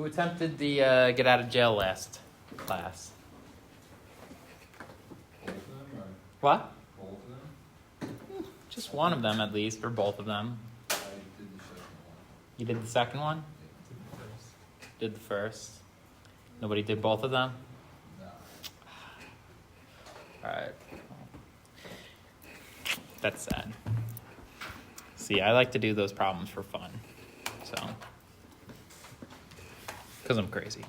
attempted the get out of jail last class? Both of them, or What? both of them? Just one of them at least, or both of them. I did the second one. You did the second one? Did the first. Nobody did both of them? No. Alright. That's sad. See, I like to do those problems for fun. So. Because I'm crazy.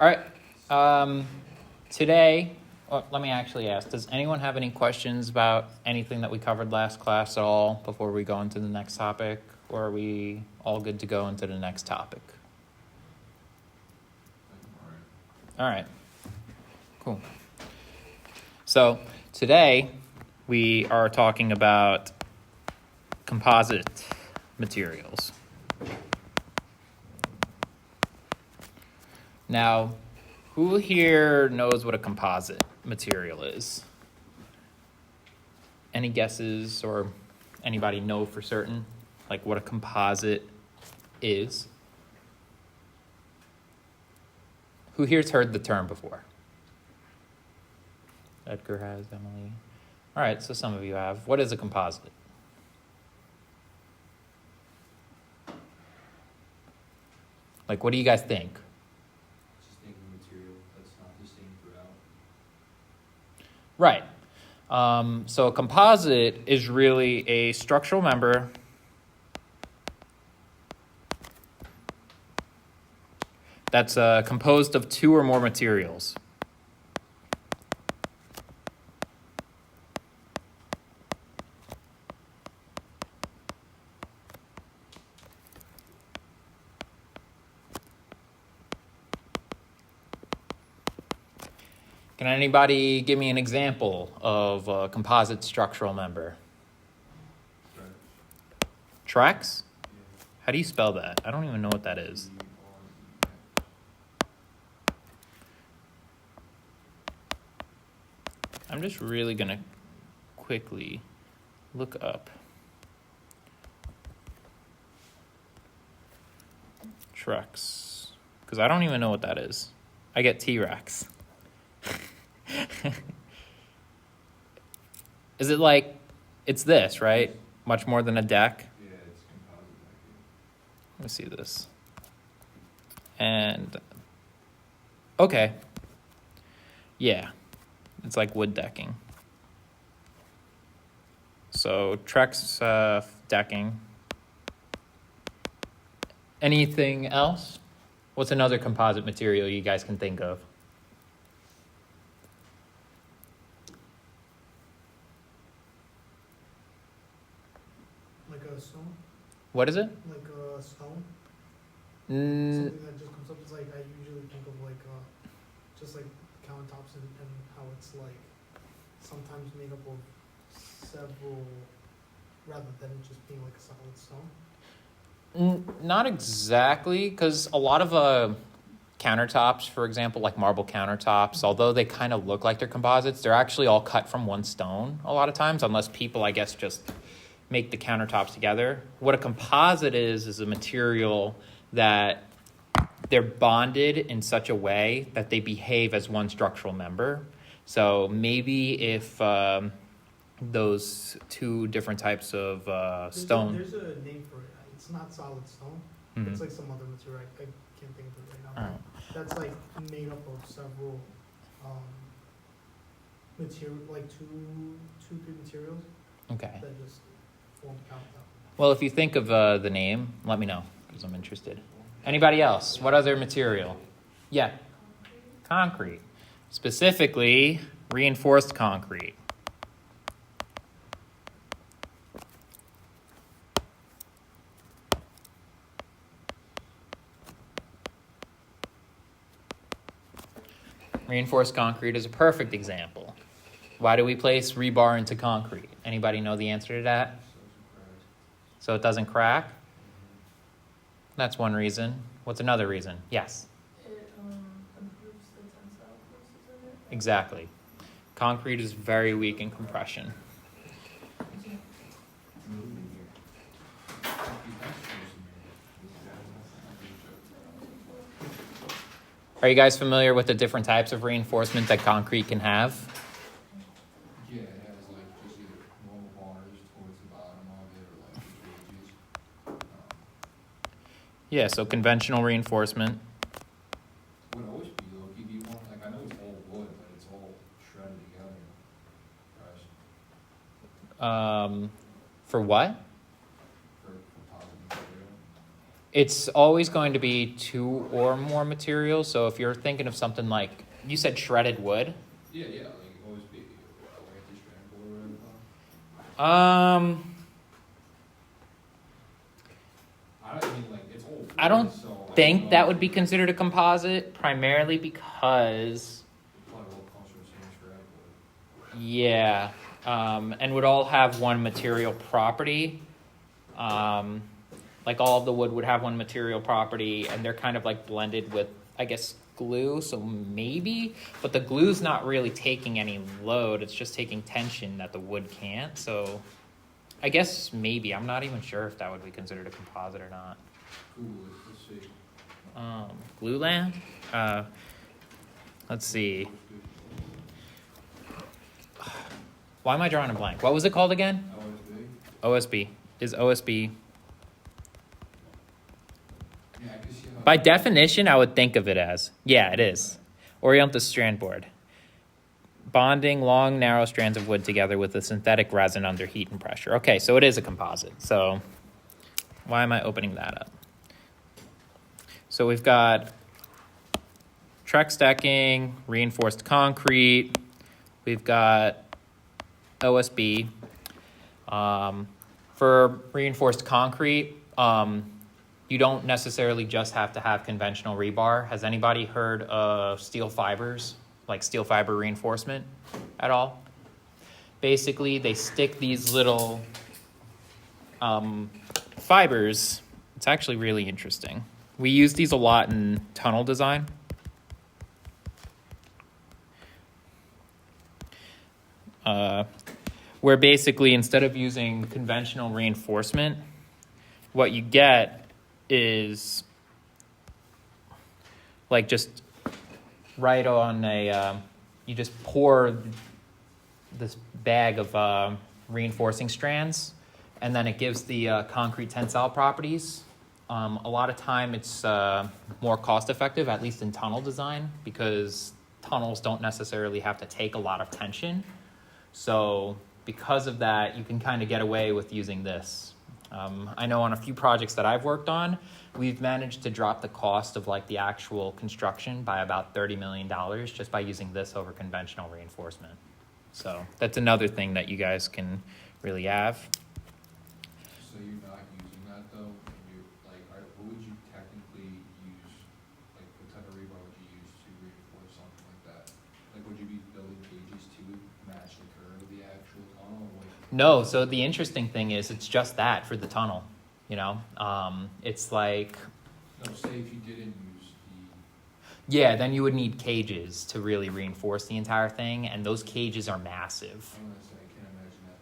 All right. Today, let me actually ask, does anyone have any questions about anything that we covered last class at all before we go into the next topic? Or are we all good to go into the next topic? All right. Cool. So today we are talking about composite materials. Now, who here knows what a composite material is? Any guesses, or anybody know for certain, like what a composite is? Who here's heard the term before? Edgar has, Emily. All right, so some of you have. What is a composite? Like, what do you guys think? Right. So a composite is really a structural member that's composed of two or more materials. Can anybody give me an example of a composite structural member? Trex? How do you spell that? I don't even know what that is. I'm just really going to quickly look up Trex, because I don't even know what that is. I get T-Rex. Is it like, it's this, right? Much more than a deck? Yeah, it's composite decking. Let me see this. And, okay. Yeah, it's like wood decking. So Trex decking. Anything else? What's another composite material you guys can think of? Like a stone? What is it? Like a stone? Something that just comes up. It's like, I usually think of like, just like countertops and how it's like sometimes made up of several, rather than just being like a solid stone. Not exactly, because a lot of countertops, for example, like marble countertops, although they kind of look like they're composites, they're actually all cut from one stone a lot of times, unless people, I guess, just make the countertops together. What a composite is a material that they're bonded in such a way that they behave as one structural member. So maybe if those two different types of stone... There's a name for it. It's not solid stone. Mm-hmm. It's like some other material. I can't think of it right now. All right. That's like made up of several material, like two good materials Okay. that just form the countertop. Well, if you think of the name, let me know, because I'm interested. Anybody else? What other material? Yeah. Concrete. Specifically, reinforced concrete. Reinforced concrete is a perfect example. Why do we place rebar into concrete? Anybody know the answer to that? So it doesn't crack? That's one reason. What's another reason? Yes. It improves the tensile forces of it. Exactly. Concrete is very weak in compression. Are you guys familiar with the different types of reinforcement that concrete can have? Yeah, it has like just either normal bars towards the bottom of it or like the cages. Yeah, so conventional reinforcement. Would always be low key, do you want, like, I know it's all wood, but it's all shredded together. Right? For what? For composite material. It's always going to be two or more materials. So if you're thinking of something like, you said shredded wood. Yeah, like always be like the strand board or whatever. I don't mean like it's all wood, I don't so I think know that would be considered a composite, primarily because, it probably all comes from the same strand board. yeah, and would all have one material property. Like all of the wood would have one material property, and they're kind of like blended with, I guess, glue. So maybe, but the glue's not really taking any load. It's just taking tension that the wood can't. So I guess maybe. I'm not even sure if that would be considered a composite or not. Google it, let's see. Glue land? Let's see. Why am I drawing a blank? What was it called again? OSB? OSB. Is OSB... Yeah, I can see how. By definition, I would think of it as... Yeah, it is. Oriental strand board. Bonding long, narrow strands of wood together with a synthetic resin under heat and pressure. Okay, so it is a composite. So why am I opening that up? So we've got Trex decking, reinforced concrete. We've got OSB. For reinforced concrete, you don't necessarily just have to have conventional rebar. Has anybody heard of steel fibers, like steel fiber reinforcement at all? Basically, they stick these little fibers. It's actually really interesting. We use these a lot in tunnel design. Where basically, instead of using conventional reinforcement, what you get is like just right on a, you just pour this bag of reinforcing strands, and then it gives the concrete tensile properties. A lot of time it's more cost effective, at least in tunnel design, because tunnels don't necessarily have to take a lot of tension. So because of that, you can kind of get away with using this. I know on a few projects that I've worked on, we've managed to drop the cost of like the actual construction by about $30 million just by using this over conventional reinforcement. So that's another thing that you guys can really have. So you're not using that though? You like, what would you technically use? Like, what type of rebar would you use to reinforce something like that? Like, would you be building cages to match the curve of the actual tunnel? Or what? No, so the interesting thing is it's just that for the tunnel, you know? It's like, No, say if you didn't use the. yeah, then you would need cages to really reinforce the entire thing, and those cages are massive. I'm gonna say I can't imagine that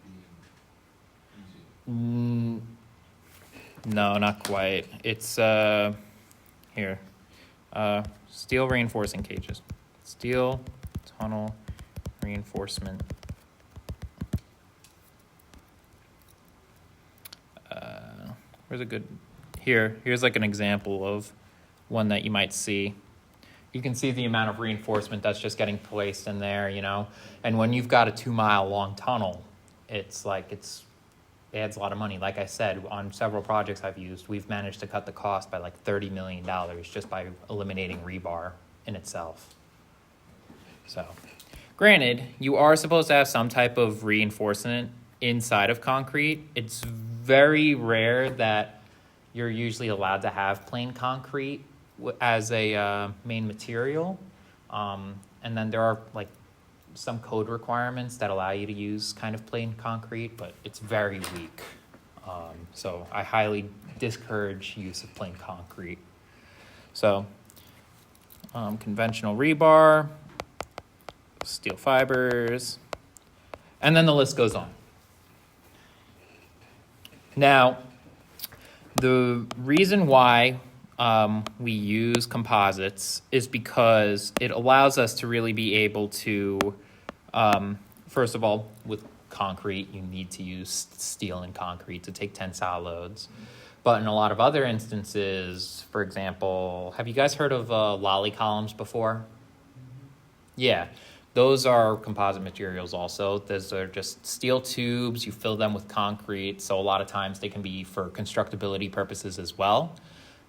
being easy. No, not quite. It's, here. Steel reinforcing cages. Steel tunnel reinforcement. Where's a good... Here's like an example of one that you might see. You can see the amount of reinforcement that's just getting placed in there, you know? And when you've got a 2-mile long tunnel, it's like it adds a lot of money. Like I said, on several projects I've used, we've managed to cut the cost by like $30 million just by eliminating rebar in itself. So Granted, you are supposed to have some type of reinforcement inside of concrete. It's very rare that you're usually allowed to have plain concrete as a main material. And then there are like some code requirements that allow you to use kind of plain concrete, but it's very weak. So I highly discourage use of plain concrete. So conventional rebar, steel fibers, and then the list goes on. Now, the reason why we use composites is because it allows us to really be able to, first of all, with concrete, you need to use steel and concrete to take tensile loads. But in a lot of other instances, for example, have you guys heard of lolly columns before? Yeah, those are composite materials also. Those are just steel tubes. You fill them with concrete. So a lot of times they can be for constructability purposes as well.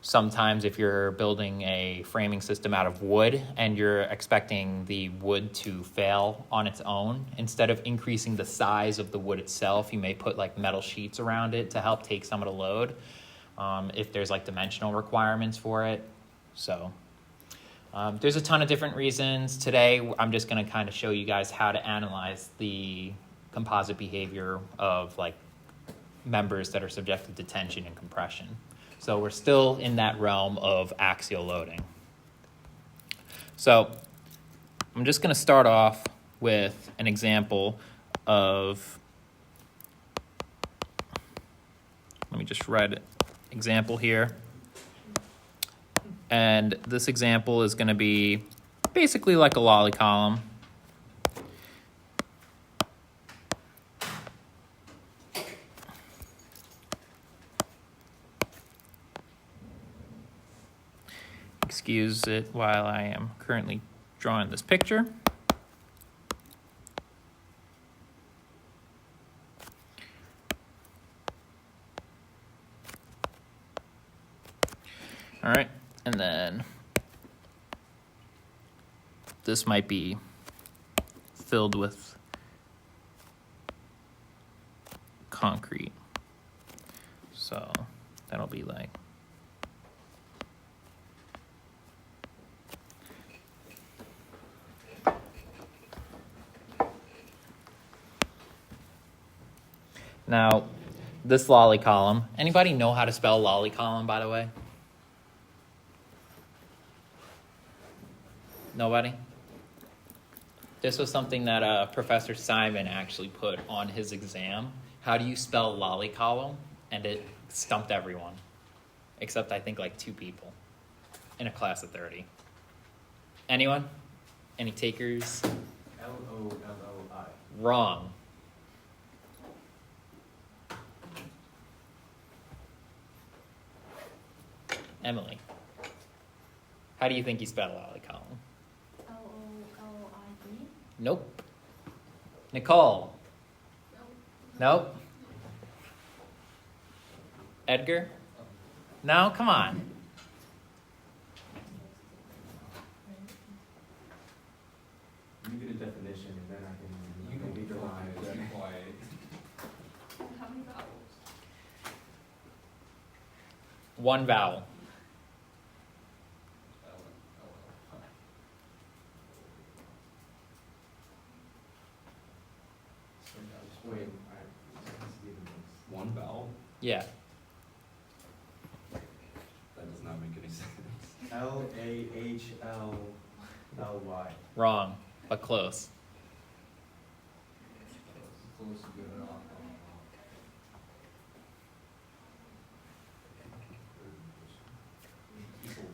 Sometimes if you're building a framing system out of wood and you're expecting the wood to fail on its own, instead of increasing the size of the wood itself, you may put like metal sheets around it to help take some of the load, if there's like dimensional requirements for it. So there's a ton of different reasons. Today, I'm just going to kind of show you guys how to analyze the composite behavior of like members that are subjected to tension and compression. So we're still in that realm of axial loading. So I'm just going to start off with an example of, let me just write an example here. And this example is going to be basically like a lolly column. Excuse it while I am currently drawing this picture. All right, and then this might be filled with concrete. So that'll be like, now, this lolly column, anybody know how to spell lolly column, by the way? Nobody? This was something that Professor Simon actually put on his exam. How do you spell lolly column? And it stumped everyone, except I think like 2 people in a class of 30. Anyone? Any takers? L-O-L-L-I. Wrong. Emily, how do you think you spell lolly column? L-O-L-I-E? Nope. Nicole? Nope. Edgar? No, come on. You get a definition and then I can. You can be be quiet, be quiet. How many vowels? 1 vowel. Wait, let's give him this. One vowel? Yeah. That does not make any sense. L-A-H-L-L-Y. Wrong, but close. Close to good enough.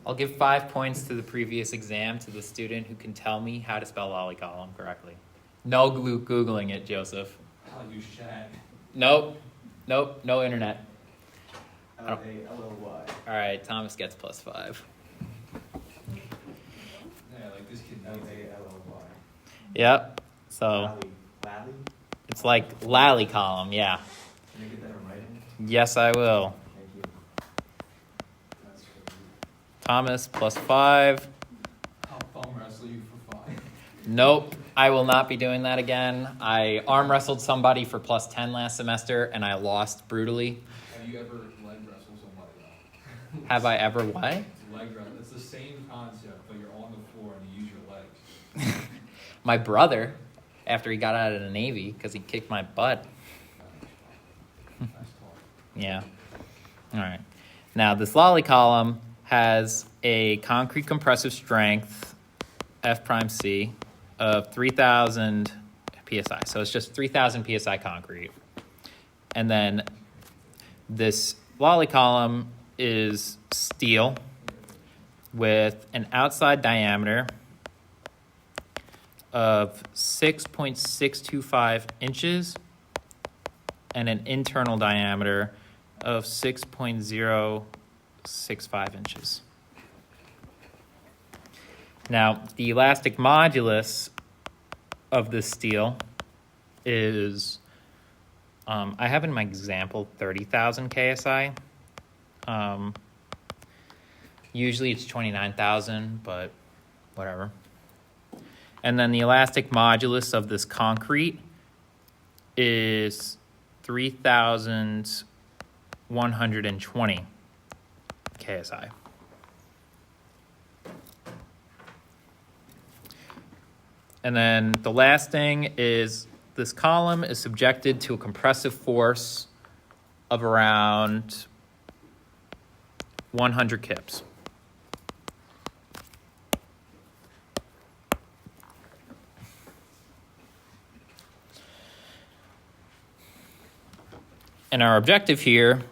I'll give 5 points to the previous exam to the student who can tell me how to spell lolly column correctly. No Googling it, Joseph. I'll use chat. Nope. Nope. No internet. L-A-L-L-Y. All right, Thomas gets +5. Yeah, like this kid knows it. L-A-L-L-Y. Yep. So Lally? it's like lally column, yeah. Can you get that in writing? Yes, I will. Thank you. That's Thomas +5. I'll bum wrestle you for 5. Nope. I will not be doing that again. I arm wrestled somebody for +10 last semester, and I lost brutally. Have you ever leg wrestled somebody though? Have I ever what? Leg wrestle. It's the same concept, but you're on the floor and you use your legs. My brother, after he got out of the Navy, because he kicked my butt. Nice talk. Yeah. All right. Now, this lolly column has a concrete compressive strength, F prime C, of 3,000 PSI. So it's just 3,000 PSI concrete. And then this lolly column is steel with an outside diameter of 6.625 inches and an internal diameter of 6.065 inches. Now, the elastic modulus of this steel is, I have in my example 30,000 KSI. Usually it's 29,000, but whatever. And then the elastic modulus of this concrete is 3,120 KSI. And then the last thing is this column is subjected to a compressive force of around 100 kips. And our objective here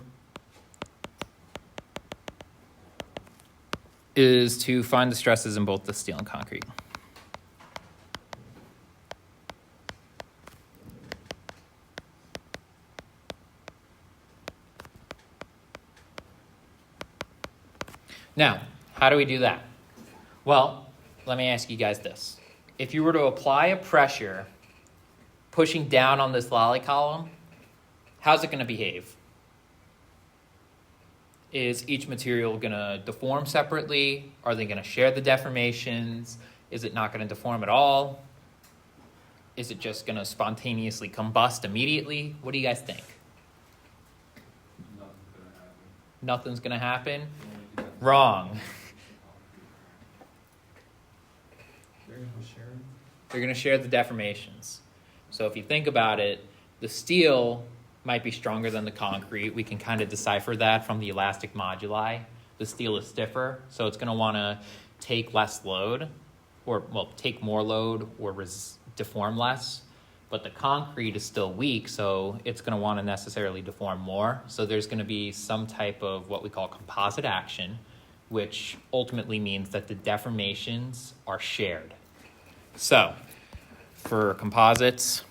is to find the stresses in both the steel and concrete. Now, how do we do that? Well, let me ask you guys this. If you were to apply a pressure pushing down on this lolly column, how's it going to behave? Is each material going to deform separately? Are they going to share the deformations? Is it not going to deform at all? Is it just going to spontaneously combust immediately? What do you guys think? Nothing's gonna happen. Nothing's going to happen? Wrong. They're gonna share it. They're going to share the deformations. So if you think about it, the steel might be stronger than the concrete. We can kind of decipher that from the elastic moduli. The steel is stiffer, so it's going to want to take less load, or, well, take more load or deform less. But the concrete is still weak, so it's going to want to necessarily deform more. So there's going to be some type of what we call composite action, which ultimately means that the deformations are shared. So for composites,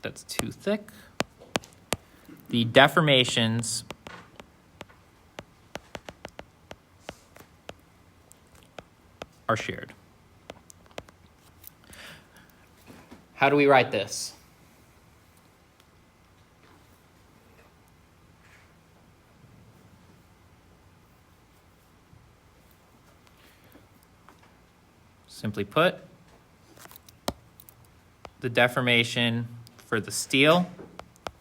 that's too thick. The deformations are shared. How do we write this? Simply put, the deformation for the steel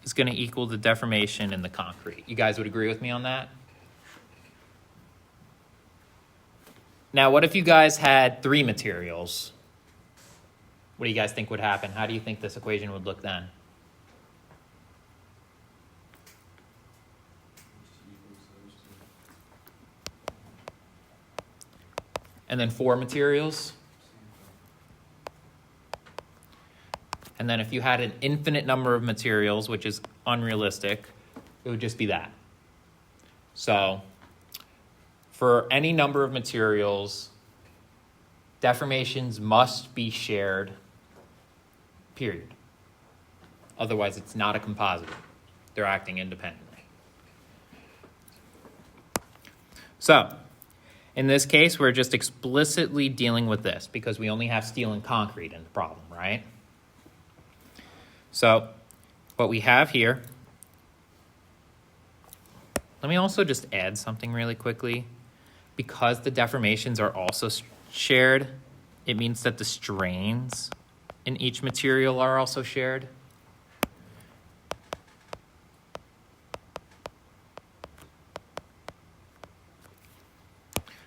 is going to equal the deformation in the concrete. You guys would agree with me on that? Now, what if you guys had 3 materials? What do you guys think would happen? How do you think this equation would look then? And then 4 materials? And then if you had an infinite number of materials, which is unrealistic, it would just be that. So for any number of materials, deformations must be shared, period. Otherwise, it's not a composite. They're acting independently. So in this case, we're just explicitly dealing with this because we only have steel and concrete in the problem, right? So what we have here, let me also just add something really quickly. Because the deformations are also shared, it means that the strains in each material are also shared.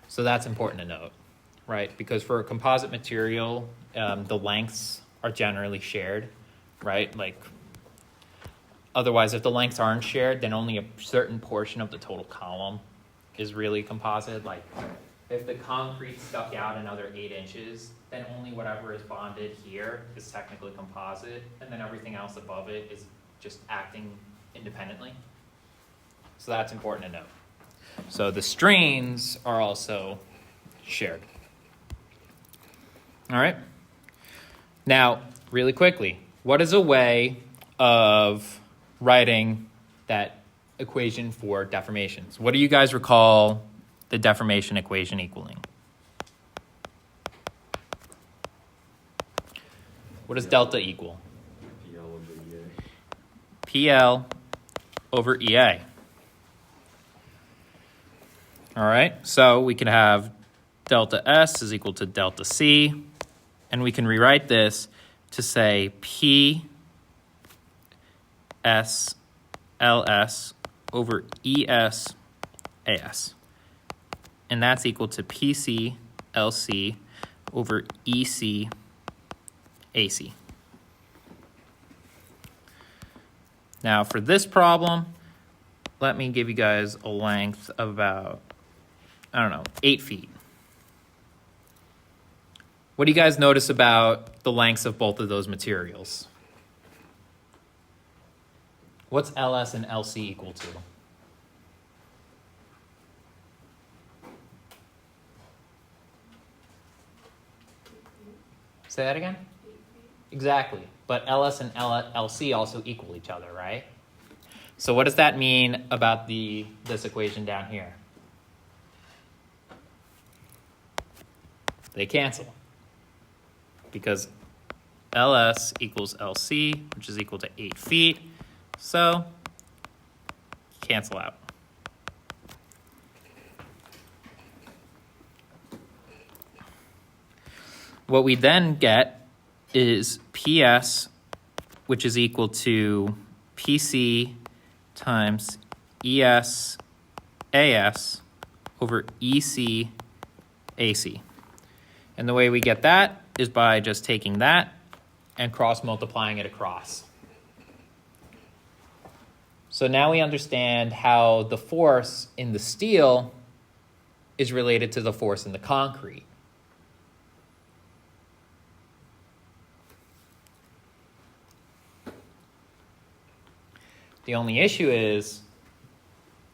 So that's important to note, right? Because for a composite material, the lengths are generally shared, right? Like, otherwise, if the lengths aren't shared, then only a certain portion of the total column is really composite. Like, if the concrete stuck out another 8 inches, then only whatever is bonded here is technically composite, and then everything else above it is just acting independently. So that's important to note. So the strains are also shared. All right. Now, really quickly, what is a way of writing that equation for deformations? What do you guys recall the deformation equation equaling? What does delta equal? PL over EA. All right, so we can have delta S is equal to delta C, and we can rewrite this to say P S LS over ES AS. And that's equal to PC LC over EC AC. Now for this problem, let me give you guys a length of about, 8 feet. What do you guys notice about the lengths of both of those materials? What's LS and LC equal to? Say that again? 8 feet. Exactly. But LS and LC also equal each other, right? So what does that mean about this equation down here? They cancel. Because LS equals LC, which is equal to 8 feet. So cancel out. What we then get is PS, which is equal to PC times ES AS over EC AC. And the way we get that is by just taking that and cross-multiplying it across. So now we understand how the force in the steel is related to the force in the concrete. The only issue is,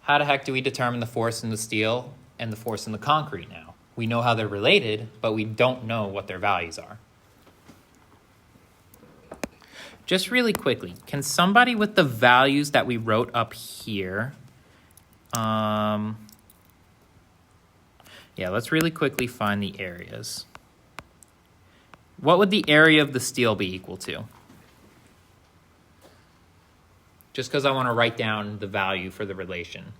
how the heck do we determine the force in the steel and the force in the concrete now? We know how they're related, but we don't know what their values are. Just really quickly, can somebody with the values that we wrote up here, let's really quickly find the areas. What would the area of the steel be equal to? Just because I want to write down the value for the relation.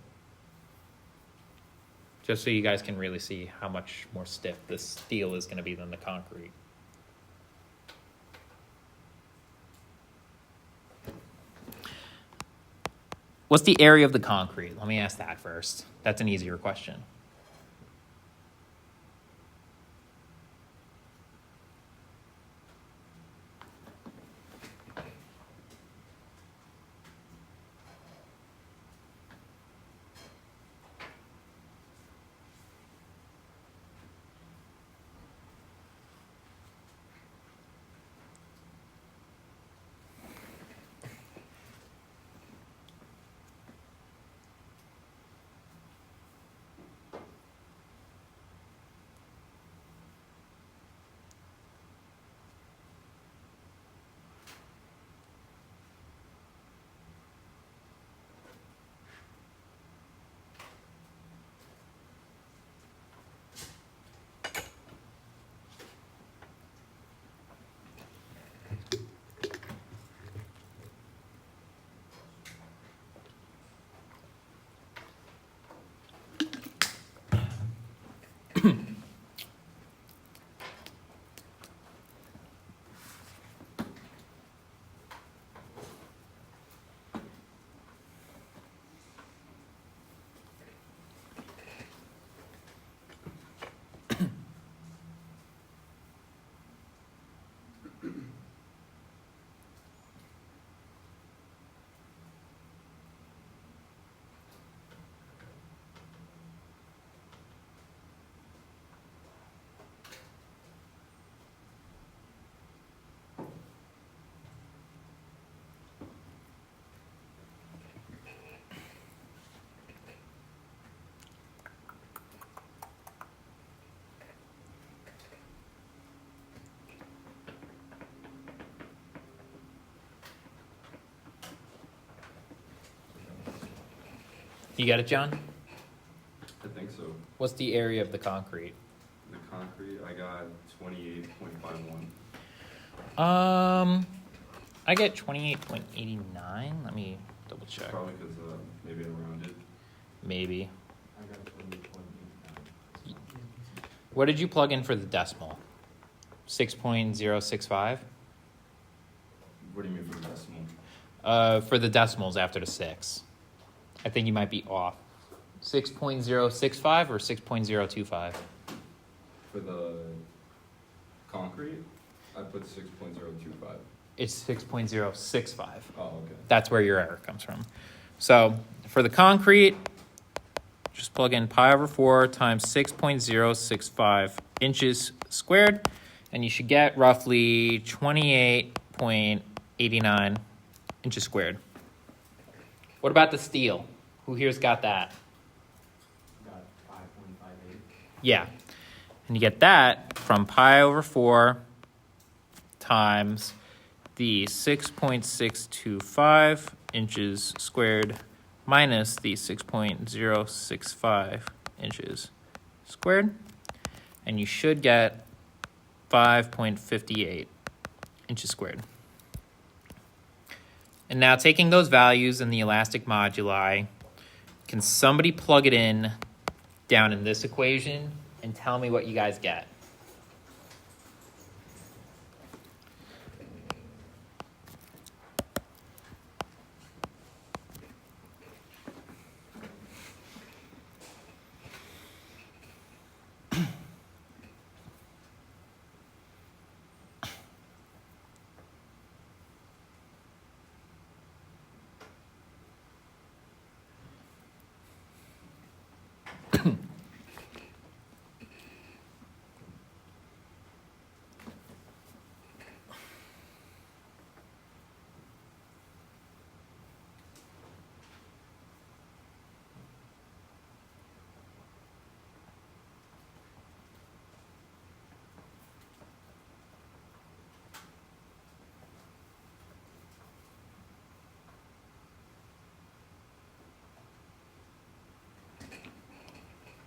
Just so you guys can really see how much more stiff this steel is going to be than the concrete. What's the area of the concrete? Let me ask that first. That's an easier question. You got it, John? I think so. What's the area of the concrete? The concrete, I got 28.51. I get 28.89. Let me double check. Probably because maybe I rounded. Maybe. I got 20.89. What did you plug in for the decimal? 6.065? What do you mean for the decimal? For the decimals after the 6. I think you might be off. 6.065 or 6.025? For the concrete, I put 6.025. It's 6.065. Oh, okay. That's where your error comes from. So for the concrete, just plug in pi over 4 times 6.065 inches squared, and you should get roughly 28.89 inches squared. What about the steel? Who here's got that? Got 5.58. Yeah. And you get that from pi over 4 times the 6.625 inches squared minus the 6.065 inches squared. And you should get 5.58 inches squared. And now taking those values in the elastic moduli, can somebody plug it in down in this equation and tell me what you guys get?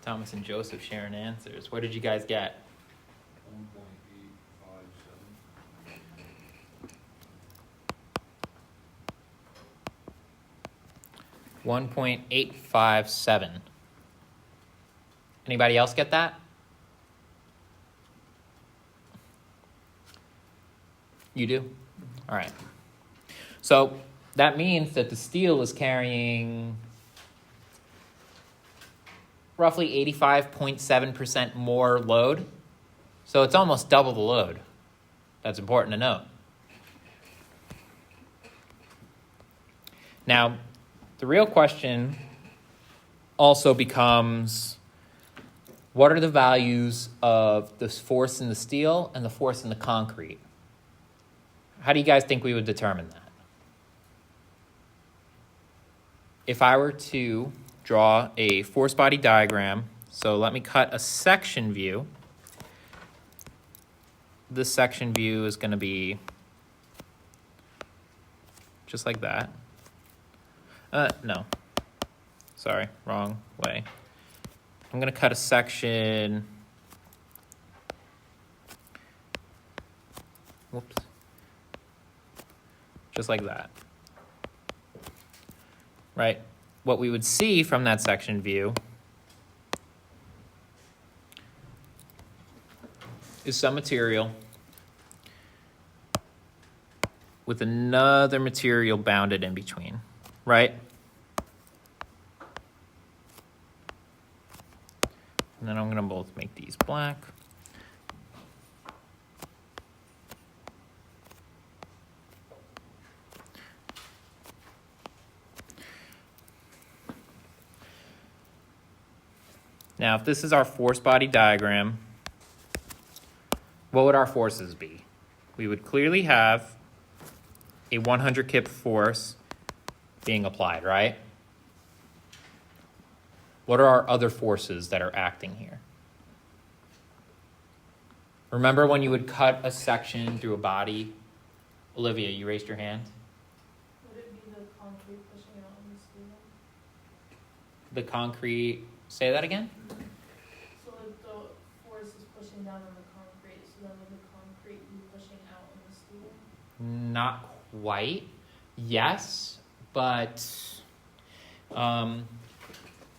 Thomas and Joseph sharing answers. What did you guys get? 1.857. Anybody else get that? You do? All right. So that means that the steel is carrying roughly 85.7% more load. So it's almost double the load. That's important to note. Now, the real question also becomes, what are the values of the force in the steel and the force in the concrete? How do you guys think we would determine that? If I were to draw a force body diagram, so let me cut a section view. This section view is going to be just like that. No, sorry, wrong way. I'm going to cut a section, whoops, just like that, right? What we would see from that section view is some material with another material bounded in between, right? And then I'm going to both make these black. Now, if this is our force body diagram, what would our forces be? We would clearly have a 100 kip force being applied, right? What are our other forces that are acting here? Remember when you would cut a section through a body? Olivia, you raised your hand. Would it be the concrete pushing out on the steel? the concrete, say that again? So if the force is pushing down on the concrete, so then would the concrete be pushing out on the steel? Not quite. Yes, but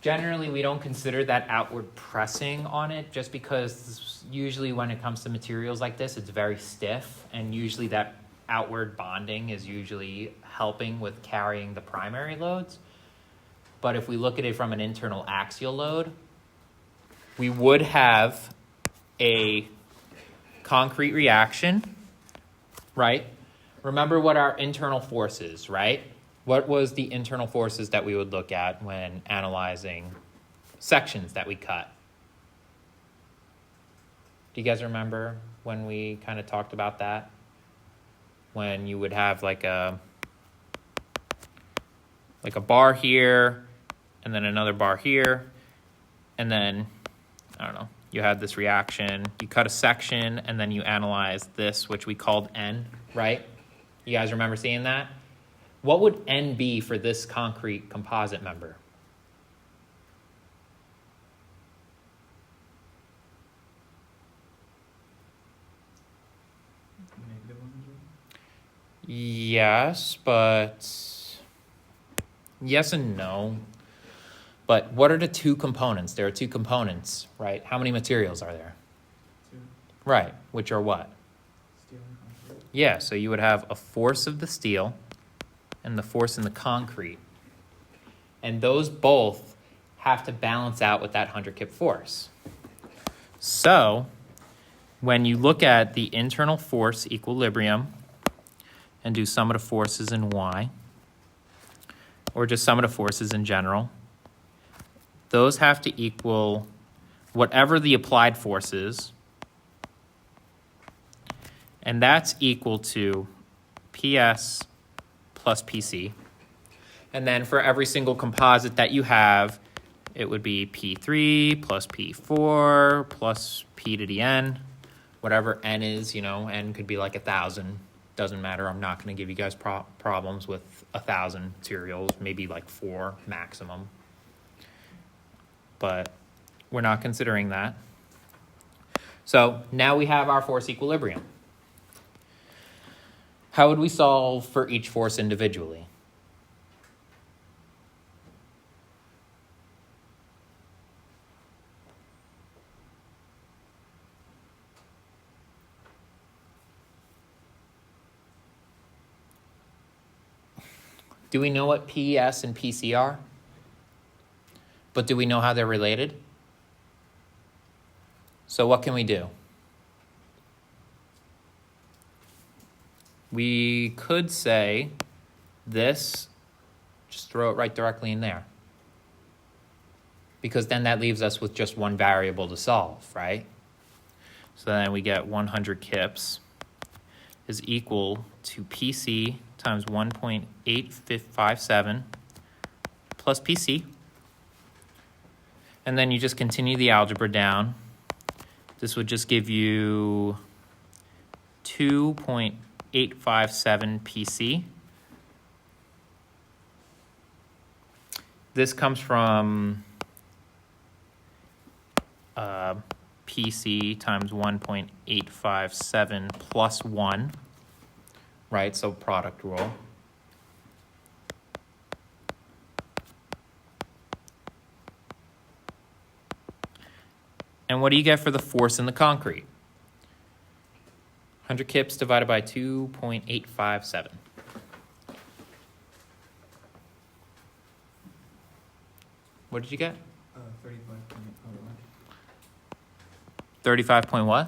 generally we don't consider that outward pressing on it just because usually when it comes to materials like this, it's very stiff, and usually that outward bonding is usually helping with carrying the primary loads. But if we look at it from an internal axial load, we would have a concrete reaction, right? Remember what our internal force is, right? What was the internal forces that we would look at when analyzing sections that we cut? Do you guys remember when we kind of talked about that? When you would have like a bar here, and then another bar here, and then, I don't know, you had this reaction, you cut a section, and then you analyze this, which we called N, right? You guys remember seeing that? What would N be for this concrete composite member? Yes, but yes and no. But what are the two components? There are two components, right? How many materials are there? 2. Right, which are what? Steel and concrete. Yeah, so you would have a force of the steel and the force in the concrete. And those both have to balance out with that 100 kip force. So when you look at the internal force equilibrium and do sum of the forces in Y, or just sum of the forces in general, those have to equal whatever the applied force is, and that's equal to PS plus PC. And then for every single composite that you have, it would be P3 plus P4 plus P to the N, whatever N is, N could be like 1,000. Doesn't matter. I'm not going to give you guys problems with 1,000 materials, maybe like 4 maximum. But we're not considering that. So now we have our force equilibrium. How would we solve for each force individually? Do we know what PS and PC are? But do we know how they're related? So what can we do? We could say this, just throw it right directly in there. Because then that leaves us with just one variable to solve, right? So then we get 100 kips is equal to PC times 1.857 plus PC. And then you just continue the algebra down. This would just give you 2.857 PC. This comes from PC times 1.857 plus 1, right? So product rule. And what do you get for the force in the concrete? 100 kips divided by 2.857. What did you get? 35 point what? 35.00.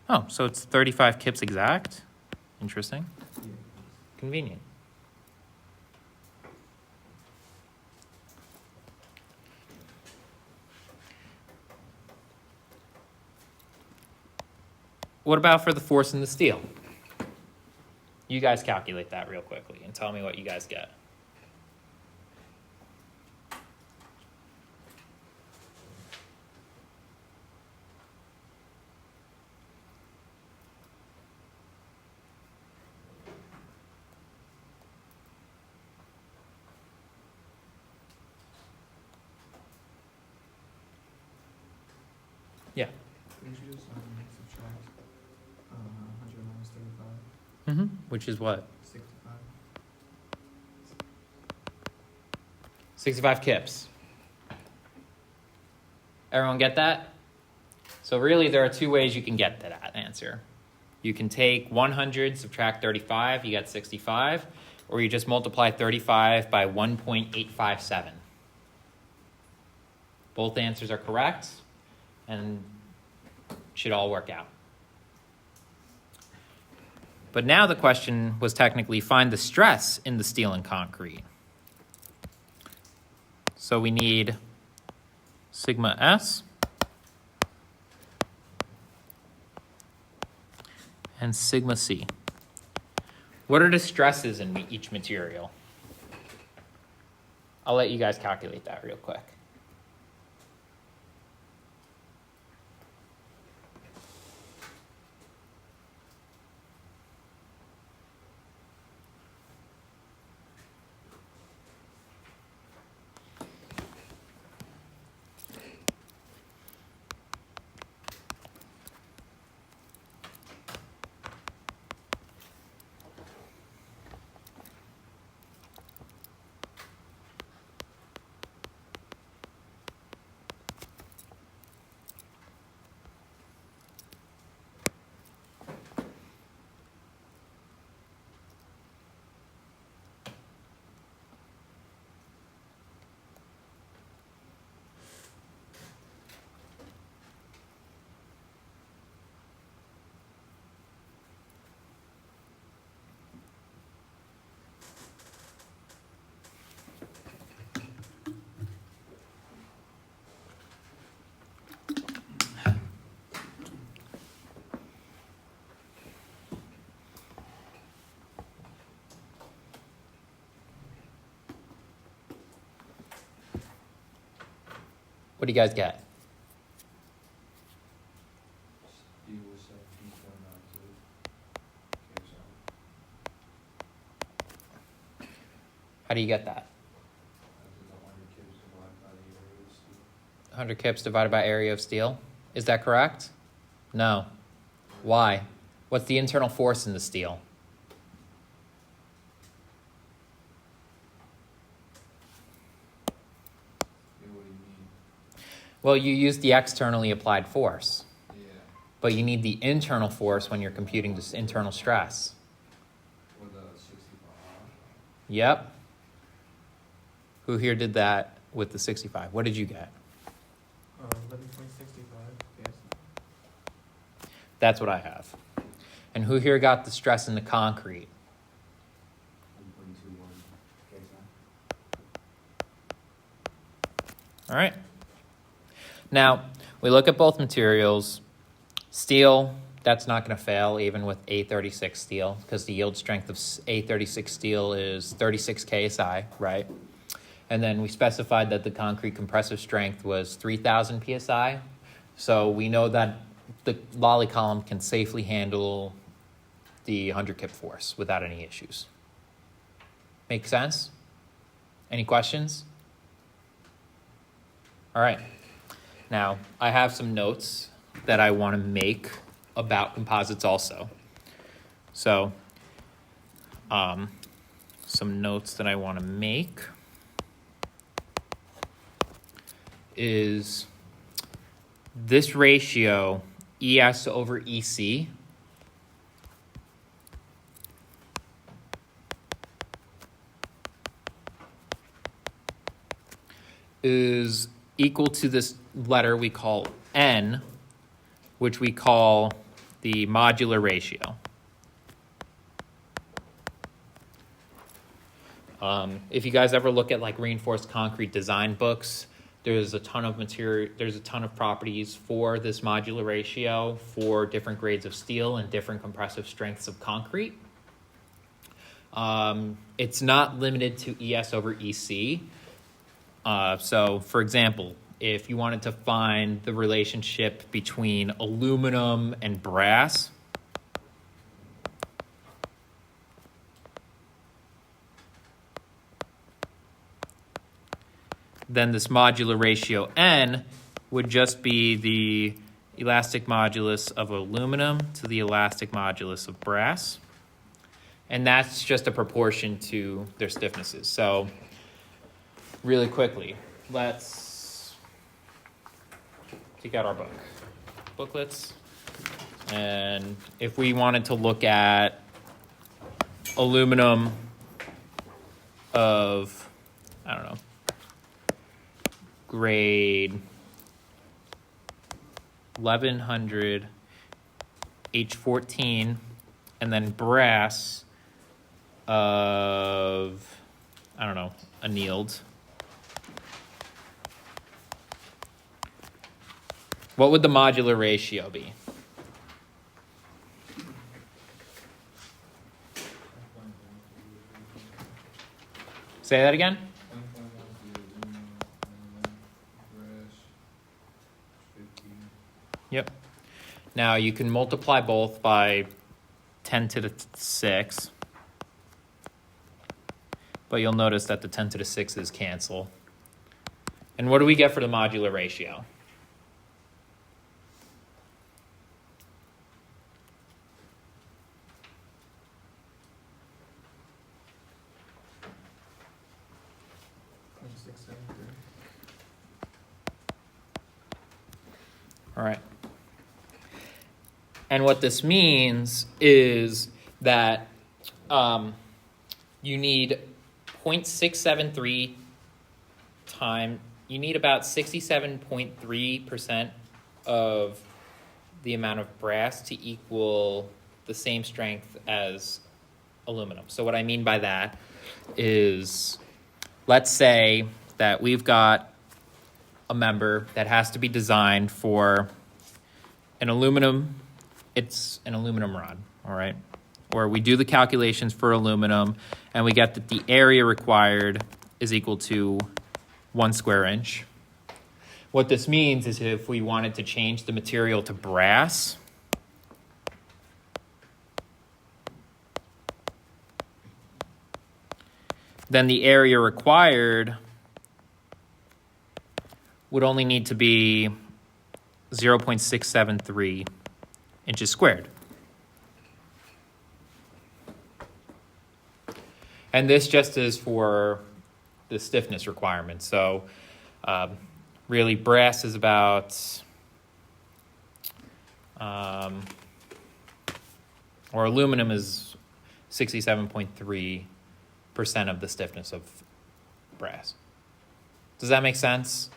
Oh, so it's 35 kips exact? Interesting. Yeah. Convenient. What about for the force in the steel? You guys calculate that real quickly and tell me what you guys get. 75, Which is what? 65. 65 kips. Everyone get that? So really there are two ways you can get to that answer. You can take 100, subtract 35, you get 65, or you just multiply 35 by 1.857. Both answers are correct and should all work out. But now the question was technically find the stress in the steel and concrete. So we need sigma S and sigma C. What are the stresses in each material? I'll let you guys calculate that real quick. What do you guys get? Steel was 17.92 KSI. How do you get that? That is 100 kips divided by the area of steel. 100 kips divided by area of steel. Is that correct? No. Why? What's the internal force in the steel? Yeah, what do you mean? Well, you use the externally applied force, Yeah, but you need the internal force when you're computing this internal stress. with the 65. Yep. Who here did that with the 65? What did you get? 11.65, yes. That's what I have. And who here got the stress in the concrete? 1.21 KSI. All right. Now, we look at both materials. Steel, that's not going to fail even with A36 steel because the yield strength of A36 steel is 36 KSI, right? And then we specified that the concrete compressive strength was 3,000 PSI. So we know that the lolly column can safely handle the 100 kip force without any issues. Make sense? Any questions? All right. Now, I have some notes that I want to make about composites also. So, some notes that I want to make is this ratio, ES over EC, is equal to this letter we call N, which we call the modular ratio. If you guys ever look at like reinforced concrete design books, there's a ton of material, there's a ton of properties for this modular ratio for different grades of steel and different compressive strengths of concrete. It's not limited to ES over EC. So, for example, if you wanted to find the relationship between aluminum and brass, then this modular ratio N would just be the elastic modulus of aluminum to the elastic modulus of brass. And that's just a proportion to their stiffnesses. So really quickly, let's take out our booklets. And if we wanted to look at aluminum of, I don't know, grade 1100 H14, and then brass of, I don't know, annealed. What would the modular ratio be? Say that again? 1.1 for the aluminum, and then brass, 15. Yep. Now you can multiply both by 10 to the 6. But you'll notice that the 10 to the 6's cancel. And what do we get for the modular ratio? All right. And what this means is that you need 0.673 time, you need about 67.3% of the amount of brass to equal the same strength as aluminum. So what I mean by that is, let's say that we've got a member that has to be designed for an aluminum, it's an aluminum rod, all right? Or we do the calculations for aluminum and we get that the area required is equal to 1 square inch. What this means is if we wanted to change the material to brass, then the area required would only need to be 0.673 inches squared. And this just is for the stiffness requirement. So really brass is about, or aluminum is 67.3% of the stiffness of brass. Does that make sense?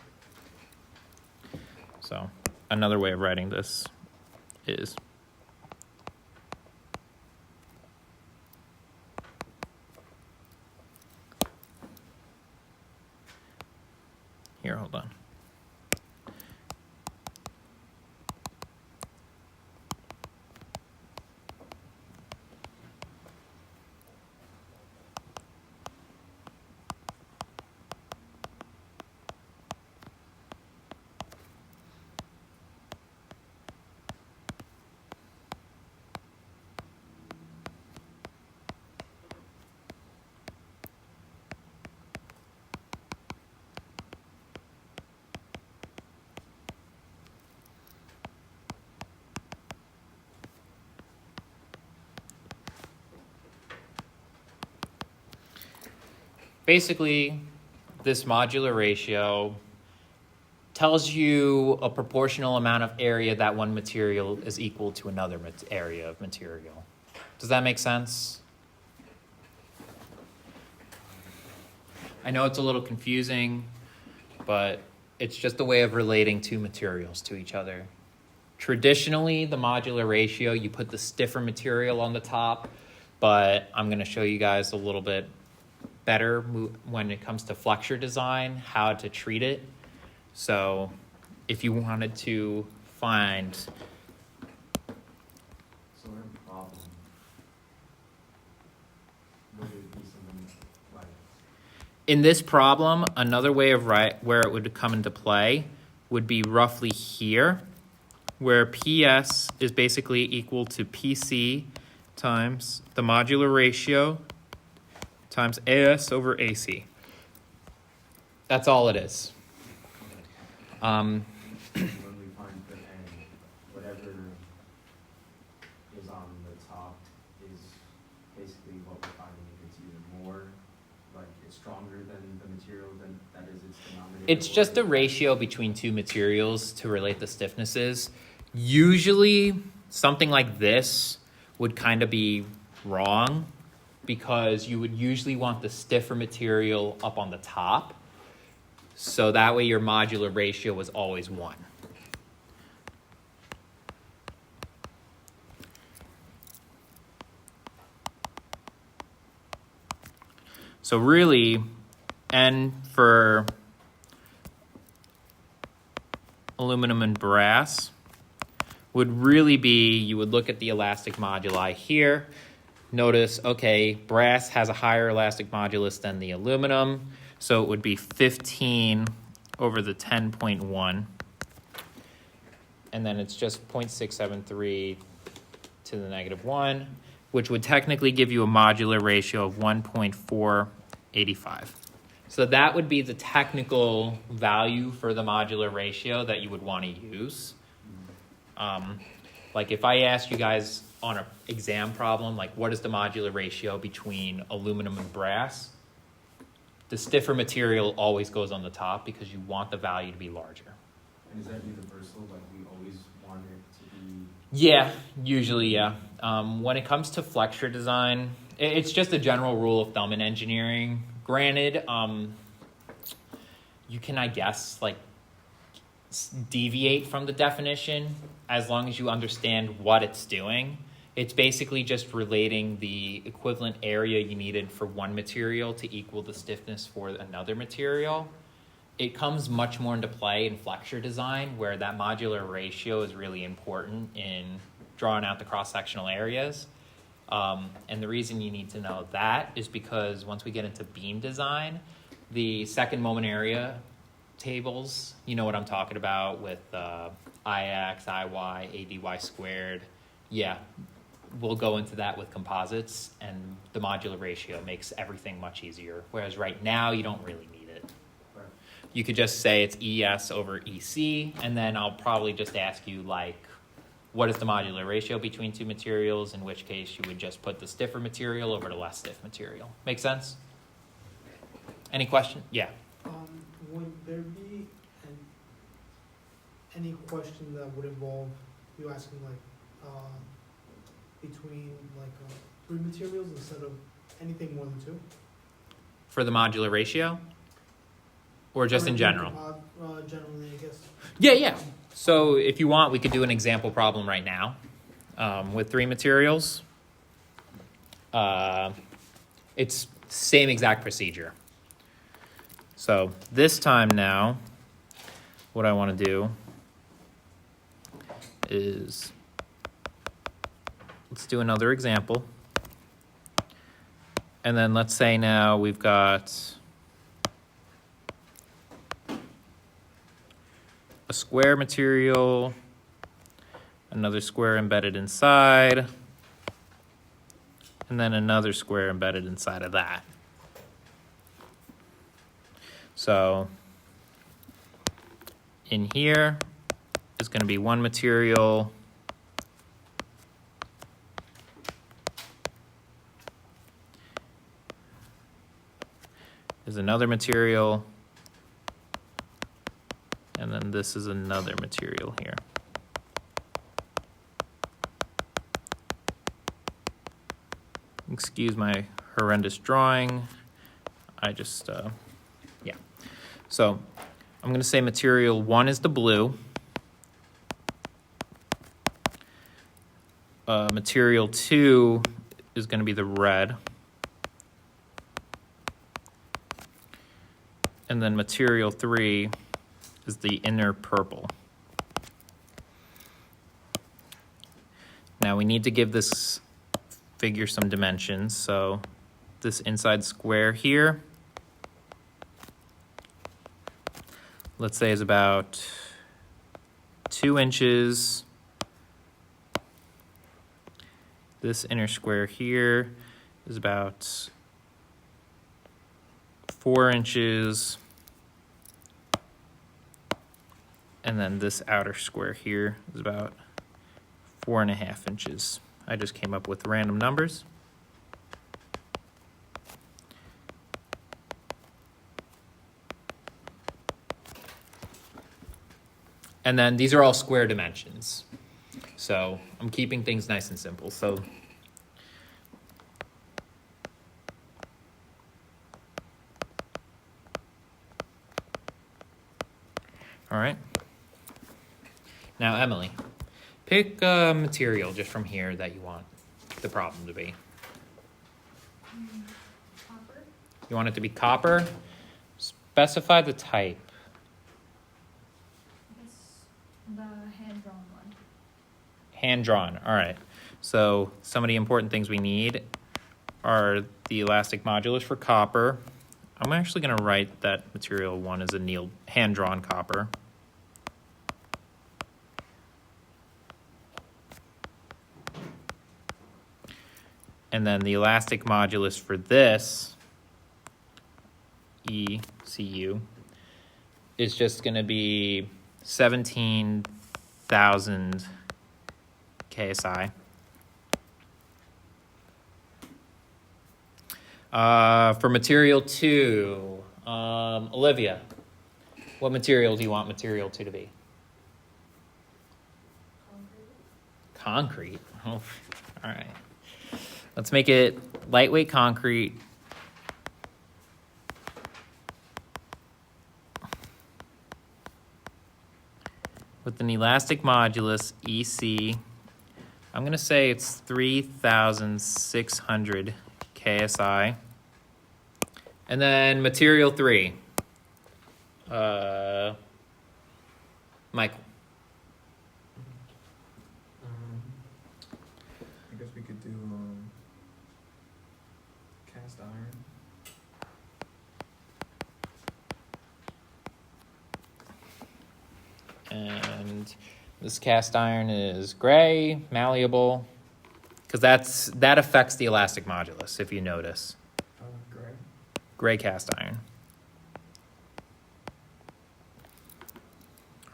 So another way of writing this is here, hold on. Basically, this modular ratio tells you a proportional amount of area that one material is equal to another area of material. Does that make sense? I know it's a little confusing, but it's just a way of relating two materials to each other. Traditionally, the modular ratio, you put the stiffer material on the top, but I'm going to show you guys a little bit better when it comes to flexure design, how to treat it. So if you wanted to find... So we're in problem. Would it be something like... In this problem, another way of where it would come into play would be roughly here, where PS is basically equal to PC times the modular ratio times AS over AC. That's all it is. When we find the N, stronger than the material, then that is its denominator? It's just a ratio between two materials to relate the stiffnesses. Usually, something like this would kind of be wrong because you would usually want the stiffer material up on the top. So that way your modular ratio was always 1. So really, N for aluminum and brass would really be, you would look at the elastic moduli here. Notice, okay, brass has a higher elastic modulus than the aluminum, so it would be 15 over the 10.1. And then it's just 0.673 to the -1, which would technically give you a modular ratio of 1.485. So that would be the technical value for the modular ratio that you would want to use. Like if I asked you guys on an exam problem, like what is the modular ratio between aluminum and brass? The stiffer material always goes on the top because you want the value to be larger. And is that universal? Like we always want it to be? Yeah, usually, yeah. When it comes to flexure design, it's just a general rule of thumb in engineering. Granted, you can, I guess, like deviate from the definition as long as you understand what it's doing. It's basically just relating the equivalent area you needed for one material to equal the stiffness for another material. It comes much more into play in flexure design, where that modular ratio is really important in drawing out the cross-sectional areas. And the reason you need to know that is because once we get into beam design, the second moment area tables, you know what I'm talking about with IX, IY, ADY squared. Yeah, we'll go into that with composites, and the modular ratio makes everything much easier. Whereas right now, you don't really need it. Right. You could just say it's ES over EC, and then I'll probably just ask you, like, what is the modular ratio between two materials, in which case you would just put the stiffer material over the less stiff material. Make sense? Any question? Yeah. Would there be any question that would involve you asking like between like 3 materials instead of anything more than 2? For the modular ratio? Or just in general? Generally, I guess. Yeah. So if you want, we could do an example problem right now with 3 materials. It's same exact procedure. So this time now, what I want to do is, let's do another example. And then let's say now we've got a square material, another square embedded inside, and then another square embedded inside of that. So in here is going to be one material, is another material, and then this is another material here. Excuse my horrendous drawing. I just, yeah. So I'm going to say material 1 is the blue. Material 2 is going to be the red. And then material 3 is the inner purple. Now we need to give this figure some dimensions. So this inside square here, let's say is about 2 inches. This inner square here is about 4 inches. And then this outer square here is about 4.5 inches. I just came up with random numbers. And then these are all square dimensions. So I'm keeping things nice and simple. So all right. Now, Emily, pick a material just from here that you want the problem to be. Copper? You want it to be copper? Specify the type. I guess the hand-drawn one. Hand-drawn. All right. So some of the important things we need are the elastic modulus for copper. I'm actually going to write that material one as a hand-drawn copper. And then the elastic modulus for this, ECU, is just going to be 17,000 KSI. For material 2, Olivia, what material do you want material 2 to be? Concrete. Oh, all right. Let's make it lightweight concrete. With an elastic modulus, EC, I'm going to say it's 3,600 KSI. And then material 3, Michael. I guess we could do, cast iron. And this cast iron is gray, malleable, because that affects the elastic modulus, if you notice. Gray. Gray cast iron.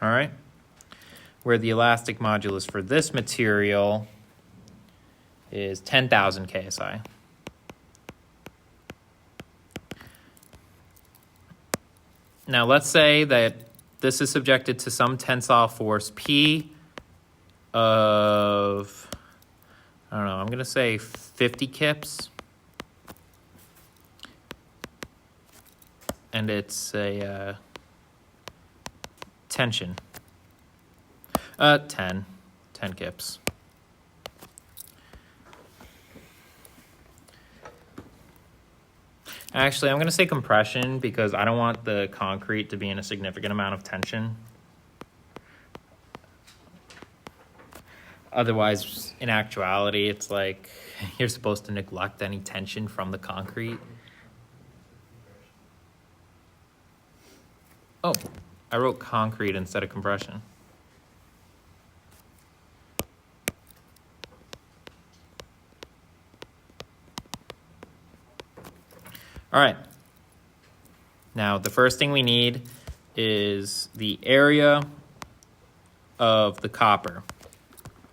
All right. Where the elastic modulus for this material is 10,000 KSI. Now let's say that this is subjected to some tensile force P of, I don't know, I'm going to say 50 kips. And it's a tension. 10 kips. Actually, I'm going to say compression because I don't want the concrete to be in a significant amount of tension. Otherwise, in actuality, it's like you're supposed to neglect any tension from the concrete. Oh, I wrote concrete instead of compression. All right. Now, the first thing we need is the area of the copper.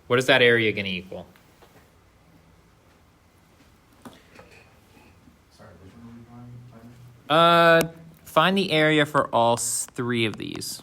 What is that area going to equal? Sorry, which one are we finding? Find the area for all 3 of these.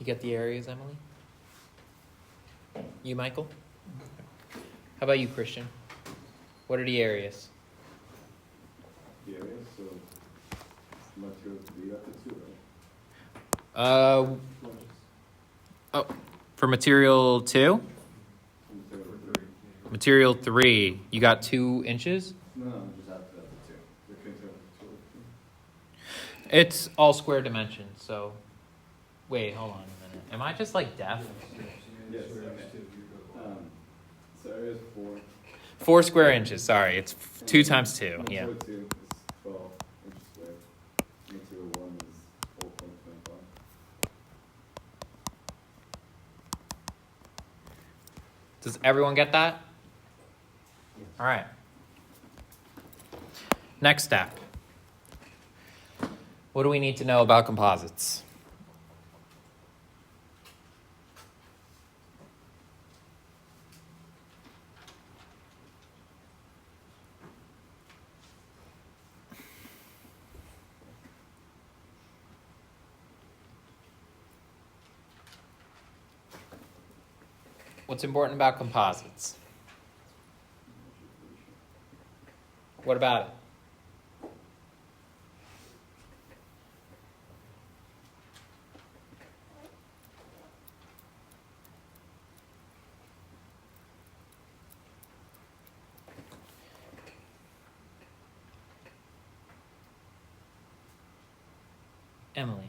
get the areas, Emily? You, Michael? How about you, Christian? What are the areas? The area, so material 3 up to 2, right? For material 2? Material 3. Material 3, you got 2 inches? No, just up to 2. The container 2. It's all square dimensions, so... Wait, hold on a minute. Am I just, like, deaf? Yes, okay. So area is 4. 4 square inches, sorry. It's 2 times 2, yeah. Material 2 is 12 inches squared. Material 1 is 4.25. Does everyone get that? All right. Next step. What do we need to know about composites? What's important about composites? What about it? Emily,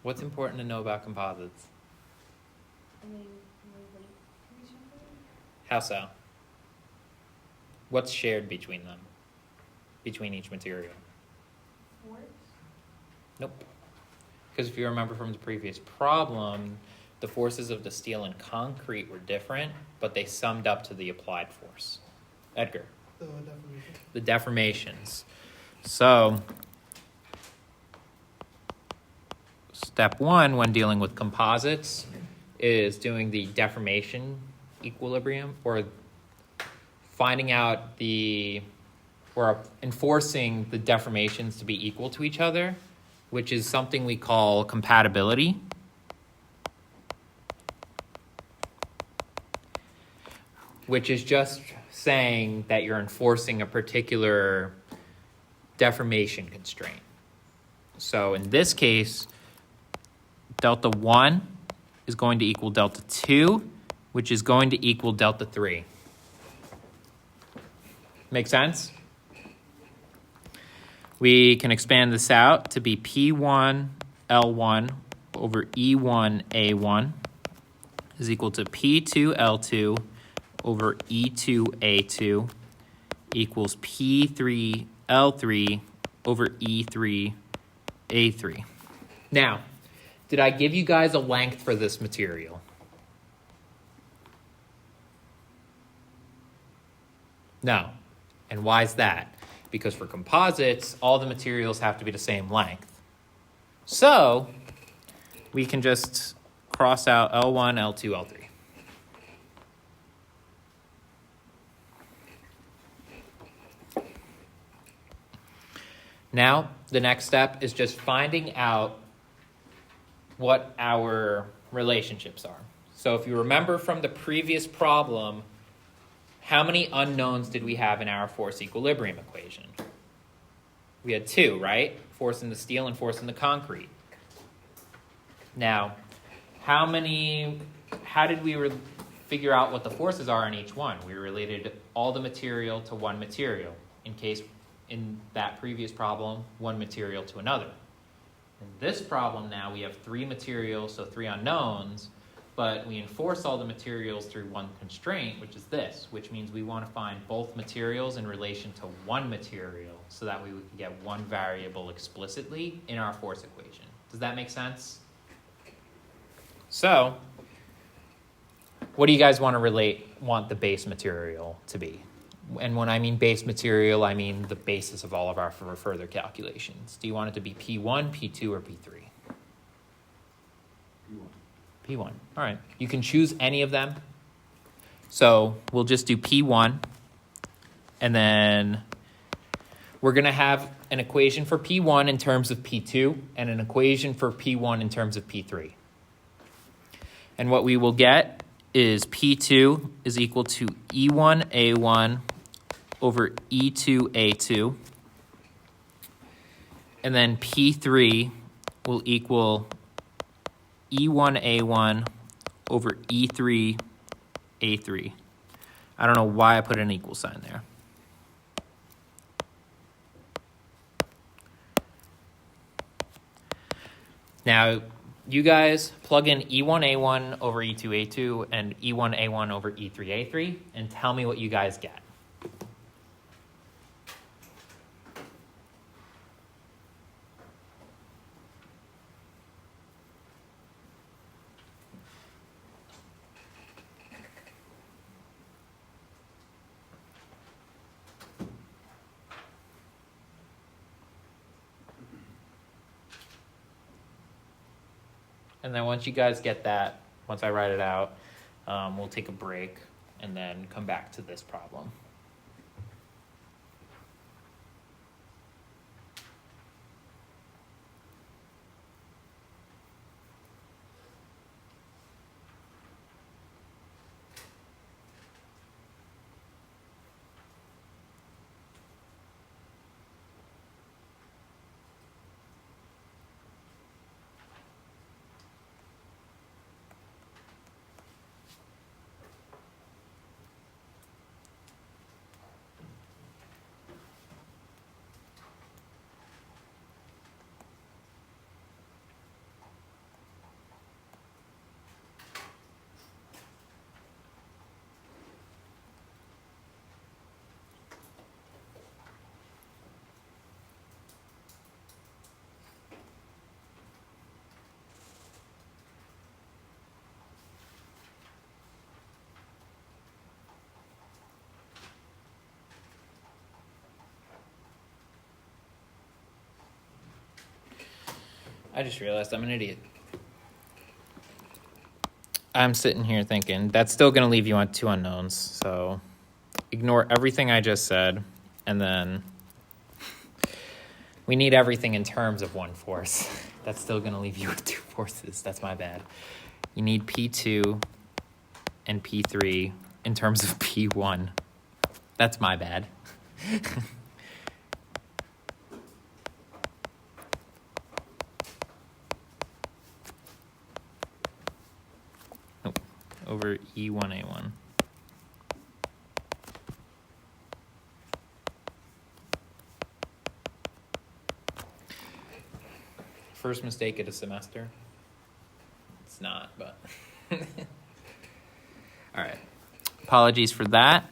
what's important to know about composites? I mean, relate to each other? How so? What's shared between them? Between each material? Force? Nope. Because if you remember from the previous problem, the forces of the steel and concrete were different, but they summed up to the applied force. Edgar? The definition. The deformations. So, step 1 when dealing with composites is doing the deformation equilibrium, or finding out or enforcing the deformations to be equal to each other, which is something we call compatibility. Which is just saying that you're enforcing a particular deformation constraint. So in this case, delta 1 is going to equal delta 2, which is going to equal delta 3. Make sense? We can expand this out to be P1 L1 over E1 A1 is equal to P2 L2 over E2 A2 equals P3 L3 over E3 A3. Now, did I give you guys a length for this material? No. And why is that? Because for composites, all the materials have to be the same length. So, we can just cross out L1, L2, L3. Now, the next step is just finding out what our relationships are. So if you remember from the previous problem, how many unknowns did we have in our force equilibrium equation? We had 2, right? Force in the steel and force in the concrete. Now, how did we figure out what the forces are in each one? We related all the material to one material. In that previous problem, one material to another. In this problem now, we have 3 materials, so 3 unknowns, but we enforce all the materials through one constraint, which is this, which means we want to find both materials in relation to one material so that we can get one variable explicitly in our force equation. Does that make sense? So, what do you guys want the base material to be? And when I mean base material, I mean the basis of all of our further calculations. Do you want it to be P1, P2, or P3? P1. All right. You can choose any of them. So we'll just do P1. And then we're going to have an equation for P1 in terms of P2 and an equation for P1 in terms of P3. And what we will get is P2 is equal to E1A1 over E2A2. And then P3 will equal E1A1 over E3A3. I don't know why I put an equal sign there. Now, you guys plug in E1A1 over E2A2 and E1A1 over E3A3 and tell me what you guys get. And then once you guys get that, once I write it out, we'll take a break and then come back to this problem. I just realized I'm an idiot. I'm sitting here thinking that's still going to leave you on 2 unknowns. So ignore everything I just said. And then we need everything in terms of one force. That's still going to leave you with 2 forces. That's my bad. You need P2 and P3 in terms of P1. That's my bad. Over E1A1. First mistake of the semester. It's not, but all right. Apologies for that.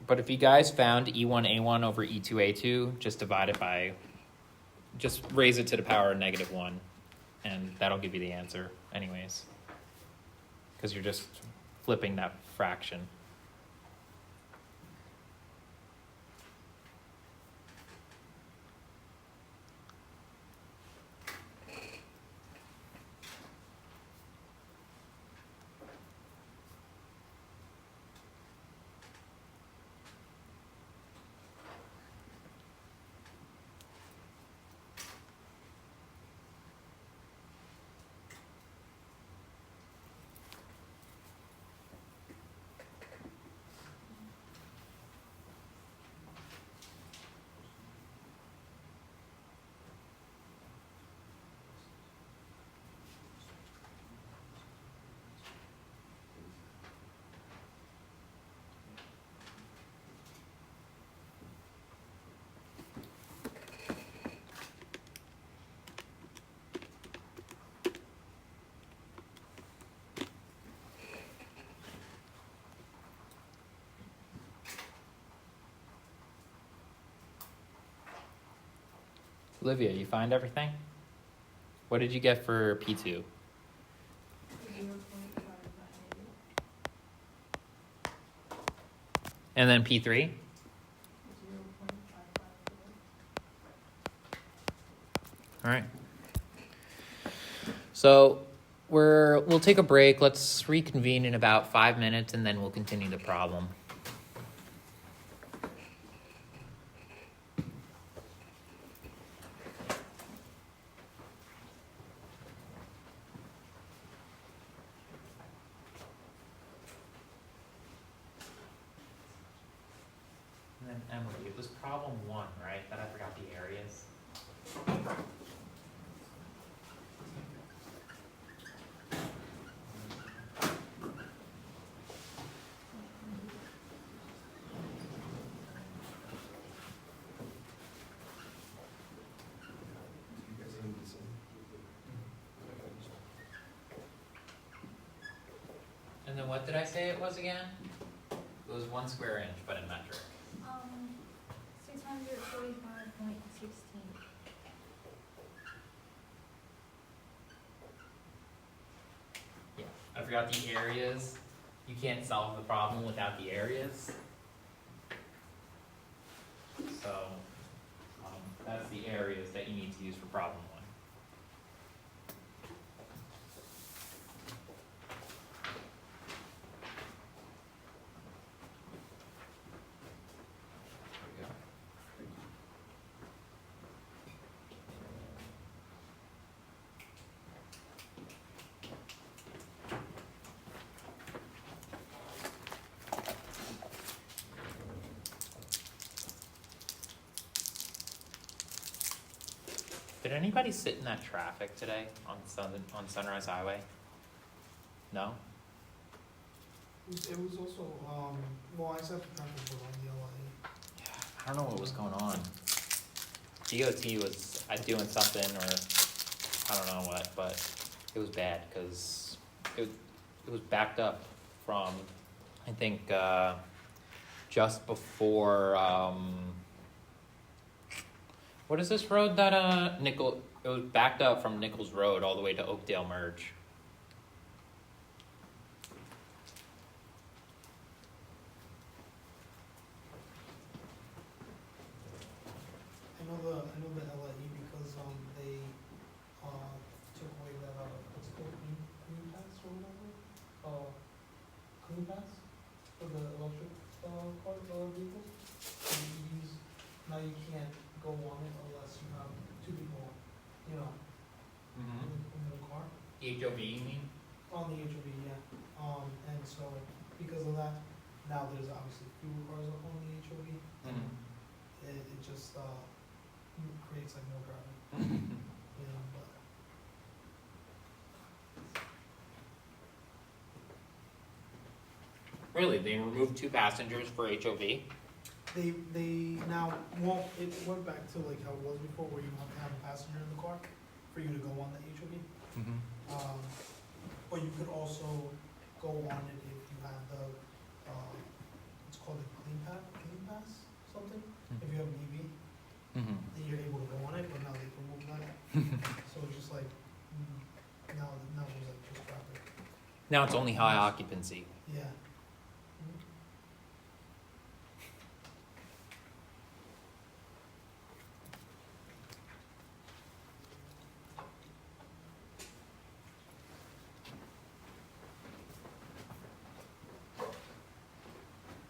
But if you guys found E1A1 over E2A2, just divide it by, just raise it to the power of -1. And that'll give you the answer anyways, because you're just flipping that fraction. Olivia, you find everything? What did you get for P2? 0.598. And then P3? 0.554. All right. So we'll take a break. Let's reconvene in about 5 minutes, and then we'll continue the problem. Emily, it was problem 1, right? That I forgot the areas. You guys need to see. And then what did I say it was again? It was 1 square inch, but in metric. 645.16. Yeah. I forgot the areas. You can't solve the problem without the areas. So, that's the areas that you need to use for problem 1. Yeah. Did anybody sit in that traffic today on Sunrise Highway? No? It was also, well, I said the traffic was on the LA. Yeah, I don't know what was going on. DOT was doing something, or I don't know what, but it was bad because it was backed up from, I think, just before, what is this road that, it was backed up from Nichols Road all the way to Oakdale Merge. I know the LAE because, they, took away that, what's it called, green pass or whatever? Clean pass for the electric, vehicles, and EVs, now you can't go on it unless you have 2 people, you know, in the car. HOV, you mean? On the HOV, yeah. And so because of that, now there's obviously fewer cars up on the HOV. It just creates like more traffic, you know. But Really, they removed 2 passengers for HOV? they now, well, it went back to like how it was before, where you have to have a passenger in the car for you to go on the HOV. But you could also go on it if you have the, it's called a clean pass, something. If you have an EV, then you're able to go on it, but now they removed that. So it's just like, now it's like just traffic. Now it's only high occupancy. Yeah.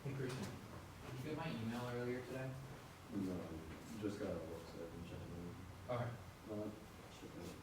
Hey Christian, did you get my email earlier today? No, just got a look, so I can check it out. Okay. Check it out.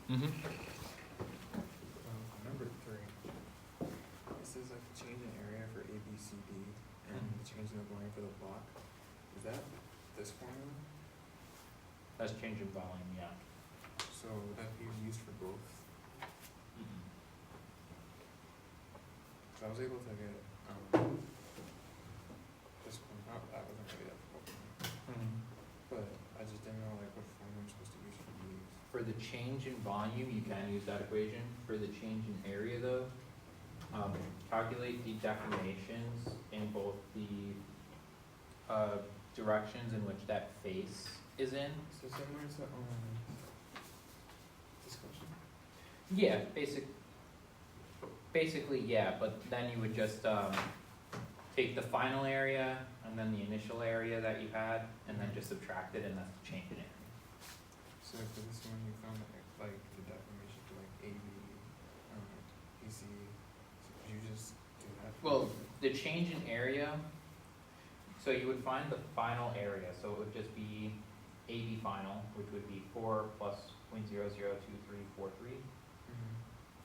Mm-hmm. Number 3. It says like change in area for A, B, C, D, and change in the volume for the block. Is that this formula? That's change in volume, yeah. So would that be used for both? So I was able to get this one. That wasn't really difficult for me. But I just didn't know like what formula I'm supposed to use for these. For the change in volume, you can use that equation. For the change in area, though, calculate the deformations in both the directions in which that face is in. So similar to discussion. Yeah, basically, yeah, but then you would just take the final area and then the initial area that you had, and then just subtract it, and that's the change in area. So for this one, you found like the deformation for like AB, BC. So could you just do that? Well, the change in area, so you would find the final area, so it would just be AB final, which would be 4 plus 0.002343,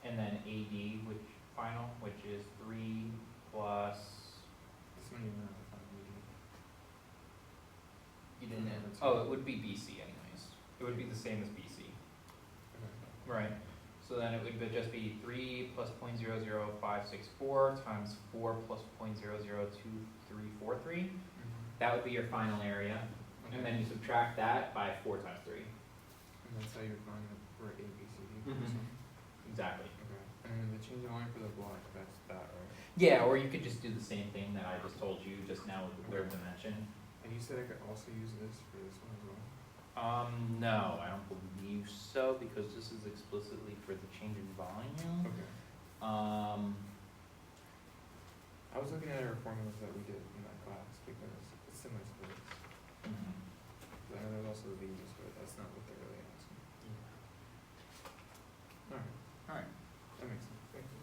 and then AD, which final, which is 3 plus, This one you don't have to find AD. you didn't, Yeah, oh, it would be BC anyways. It would be the same as BC. Okay. Right. So then it would just be 3 plus 0.00564 times 4 plus 0.002343. That would be your final area. And then you subtract that by 4 times 3. And that's how you find it for A, B, C, D. Exactly. Okay. And then the change in volume for the block, that's that, right? Yeah, or you could just do the same thing that I just told you just now with the third dimension. And you said I could also use this for this one as well? No, I don't believe so, because this is explicitly for the change in volume. Okay. I was looking at our formulas that we did in that class because it's similar to this. But I know there's also these, but that's not what they're really asking. Alright, Alright. that makes sense. Thank you.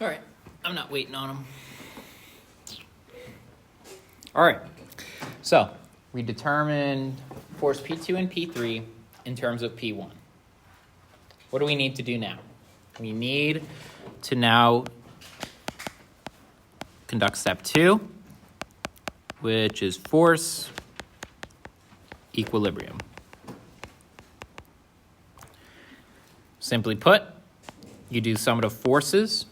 Alright, I'm not waiting on them. Alright, so we determined force P2 and P3 in terms of P1. What do we need to do now? We need to now conduct step 2, which is force equilibrium. Simply put, you do sum of forces,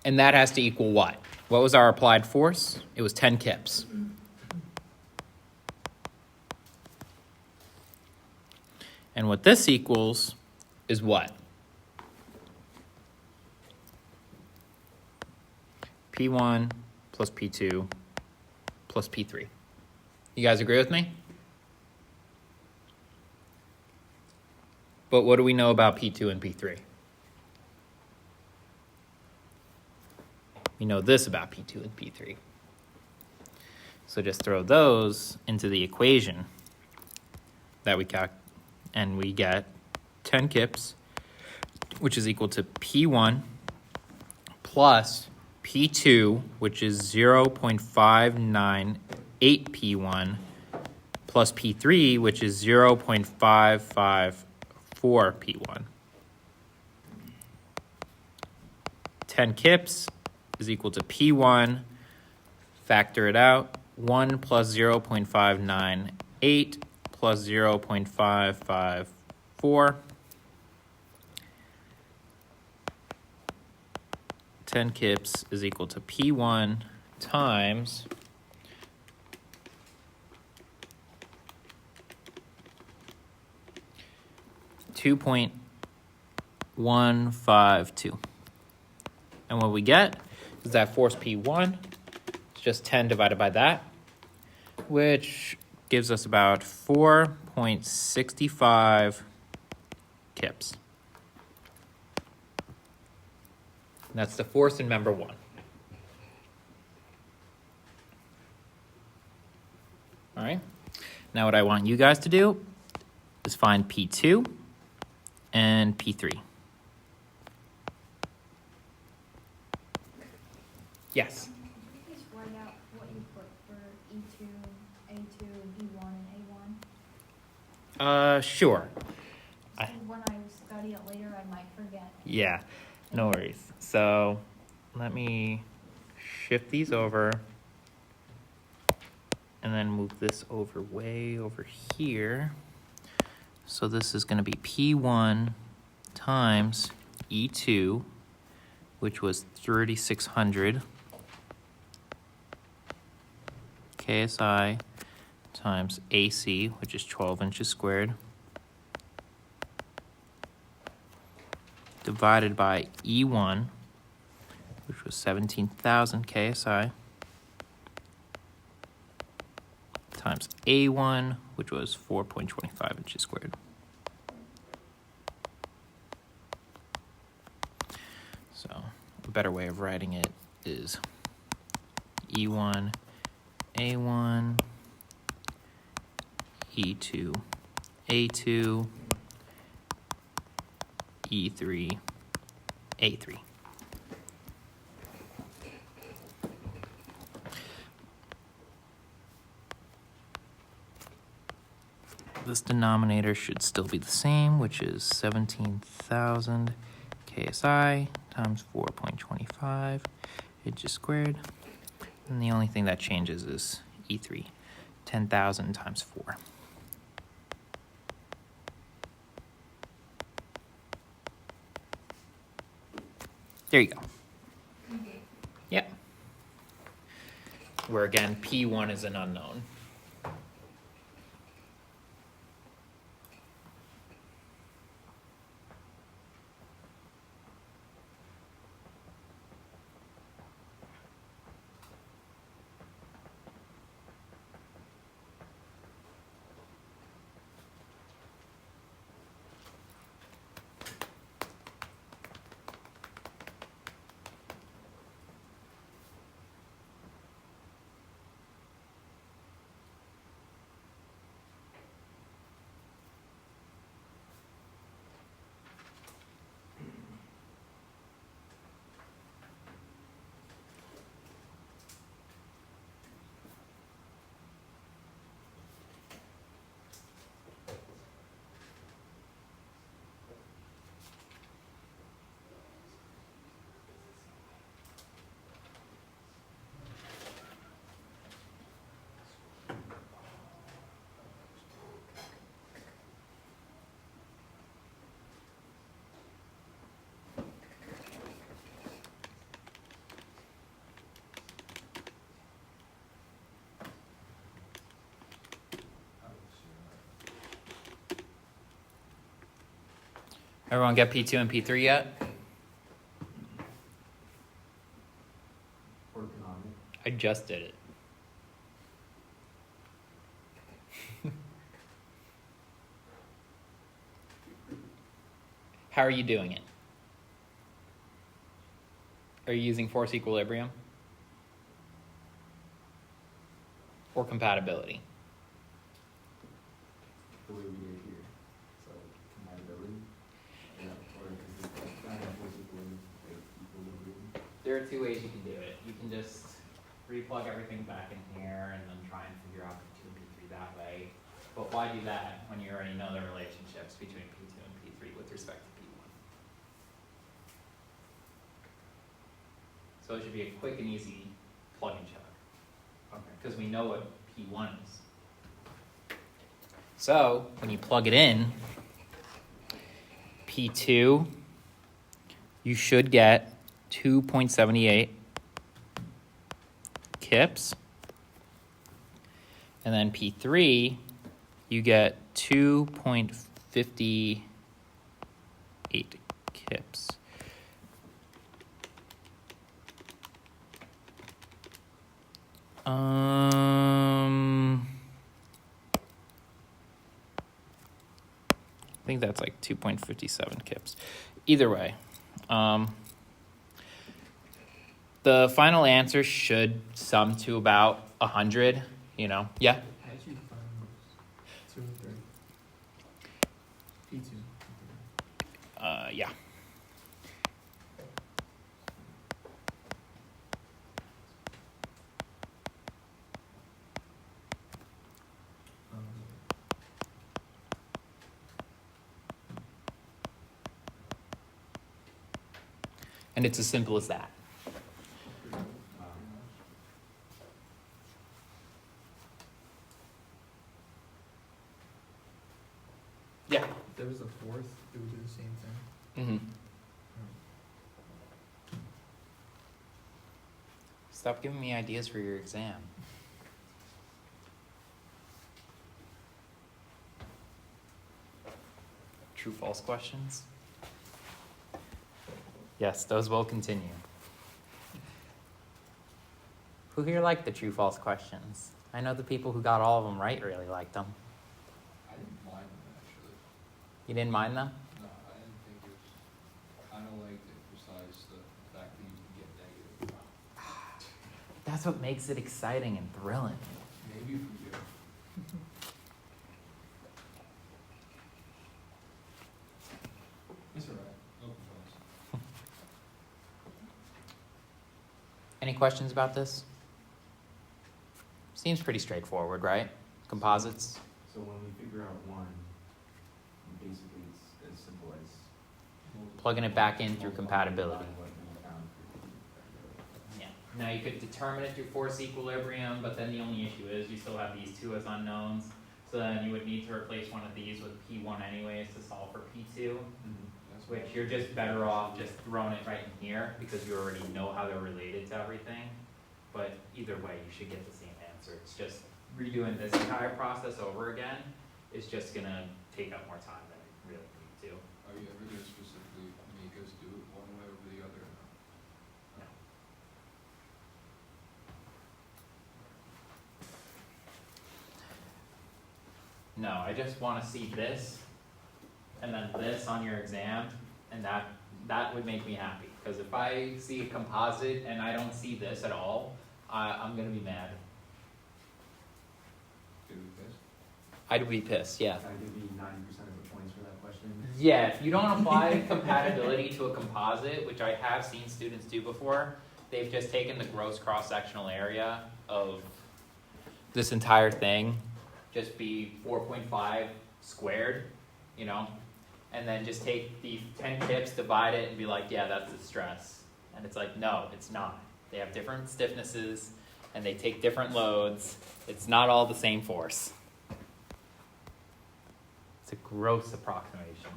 and that has to equal what? What was our applied force? It was 10 kips. And what this equals is what? P1 plus P2 plus P3. You guys agree with me? But what do we know about P2 and P3? We know this about P2 and P3. So just throw those into the equation that we got, and we get 10 kips, which is equal to P1 plus P2, which is 0.598 P1, plus P3, which is 0.554 P1. 10 kips is equal to P1, factor it out, 1 plus 0.598 plus 0.554. 10 kips is equal to P1 times 2.152. And what we get is that force P1 is just 10 divided by that, which gives us about 4.65 kips. And that's the force in member 1. All right. Now what I want you guys to do is find P2 and P3. Yes. Could you please write out what you put for E2, A2, E1, and A1? Sure. So when I study it later, I might forget. Yeah, no worries. So let me shift these over and then move this over way over here. So this is going to be P1 times E2, which was 3,600 KSI times AC, which is 12 inches squared, divided by E1, which was 17,000 KSI, times A1, which was 4.25 inches squared. So a better way of writing it is E1, A1, E2, A2, E3, A3. This denominator should still be the same, which is 17,000 KSI times 4.25 inches squared. And the only thing that changes is E3, 10,000 times 4. There you go. Yep. Where again, P1 is an unknown. Everyone get P2 and P3 yet? Working on it. I just did it. How are you doing it? Are you using force equilibrium? Or compatibility? The way we did it here. So compatibility. Yeah, or is it kind of equilibrium? There are two ways you can do it. You can just replug everything back in here and then try and figure out P2 and P3 that way. But why do that when you already know the relationships between P2 and P3 with respect to P1? So it should be a quick and easy plug and chug. Okay. Because we know what P1 is. So when you plug it in, P2, you should get 2.78 kips. And then P3, you get 2.58 kips. I think that's like 2.57 kips. Either way, the final answer should sum to about 100, you know. Yeah? How did you find those? 2 and 3. P2. Yeah. And it's as simple as that. Yeah. If there was a fourth, it would do the same thing. Mm-hmm. Stop giving me ideas for your exam. True false questions? Yes, those will continue. Who here liked the true false questions? I know the people who got all of them right really liked them. I didn't mind them, actually. You didn't mind them? No, I didn't think it was, kind of liked it besides the fact that you can get negative. That's what makes it exciting and thrilling. Maybe for you. It's all right. No complaints. Any questions about this? Seems pretty straightforward, right? Composites. So when we figure out one, basically it's as simple as Plugging it back in through compatibility. what we found for Yeah. Now you could determine it through force equilibrium, but then the only issue is you still have these two as unknowns. So then you would need to replace one of these with P1 anyways to solve for P2, That's which you're just better off just throwing it right in here because you already know how they're related to everything. But either way, you should get the same answer. It's just redoing this entire process over again is just gonna take up more time than it really needs to. Are you ever gonna specifically make us do it one way over the other? No, I just want to see this and then this on your exam, and that would make me happy. Because if I see a composite and I don't see this at all, I'm gonna be mad. Did we piss? I'd be pissed, yeah. Can I give you 90% of the points for that question? Yeah, if you don't apply compatibility to a composite, which I have seen students do before, they've just taken the gross cross-sectional area of this entire thing, just be 4.5 squared, you know, and then just take the 10 kips, divide it, and be like, yeah, that's the stress. And it's like, no, it's not. They have different stiffnesses, and they take different loads. It's not all the same force. It's a gross approximation.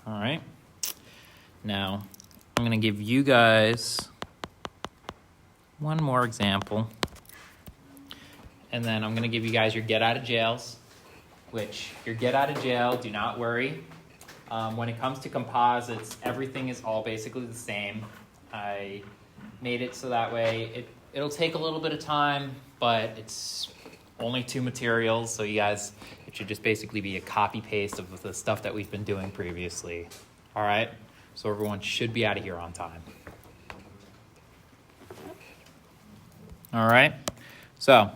All right. Now, I'm going to give you guys one more example. and then I'm going to give you guys your get out of jails, which your get out of jail, do not worry. When it comes to composites, everything is all basically the same. I made it so that way it'll take a little bit of time, but it's only 2 materials, so you guys, it should just basically be a copy paste of the stuff that we've been doing previously. All right, so everyone should be out of here on time. All right, so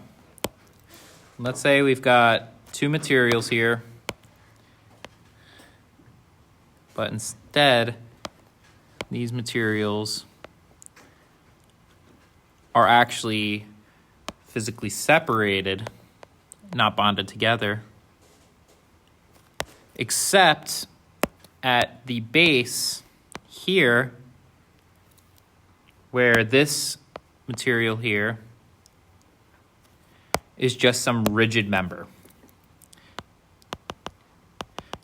let's say we've got 2 materials here, but instead these materials are actually physically separated, not bonded together, except at the base here, where this material here is just some rigid member.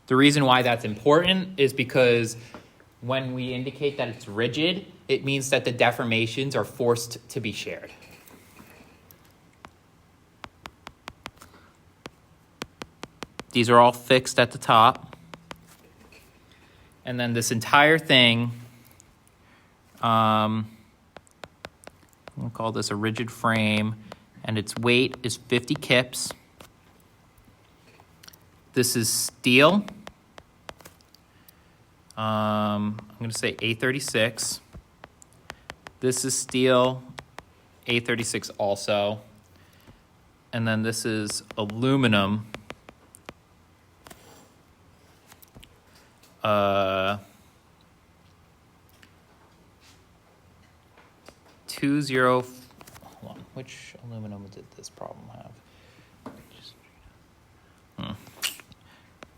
The reason why that's important is because when we indicate that it's rigid, it means that the deformations are forced to be shared. These are all fixed at the top. And then this entire thing, we'll call this a rigid frame, and its weight is 50 kips. This is steel. I'm going to say A36. This is steel, A36 also. And then this is aluminum. 20. Hold on. Which aluminum did this problem have?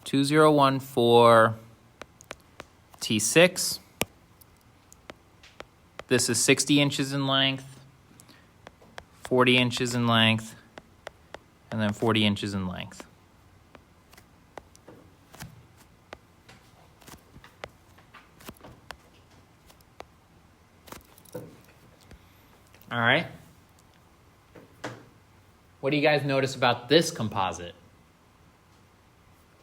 2014 T6. This is 60 inches in length, 40 inches in length, and then 40 inches in length. All right. What do you guys notice about this composite?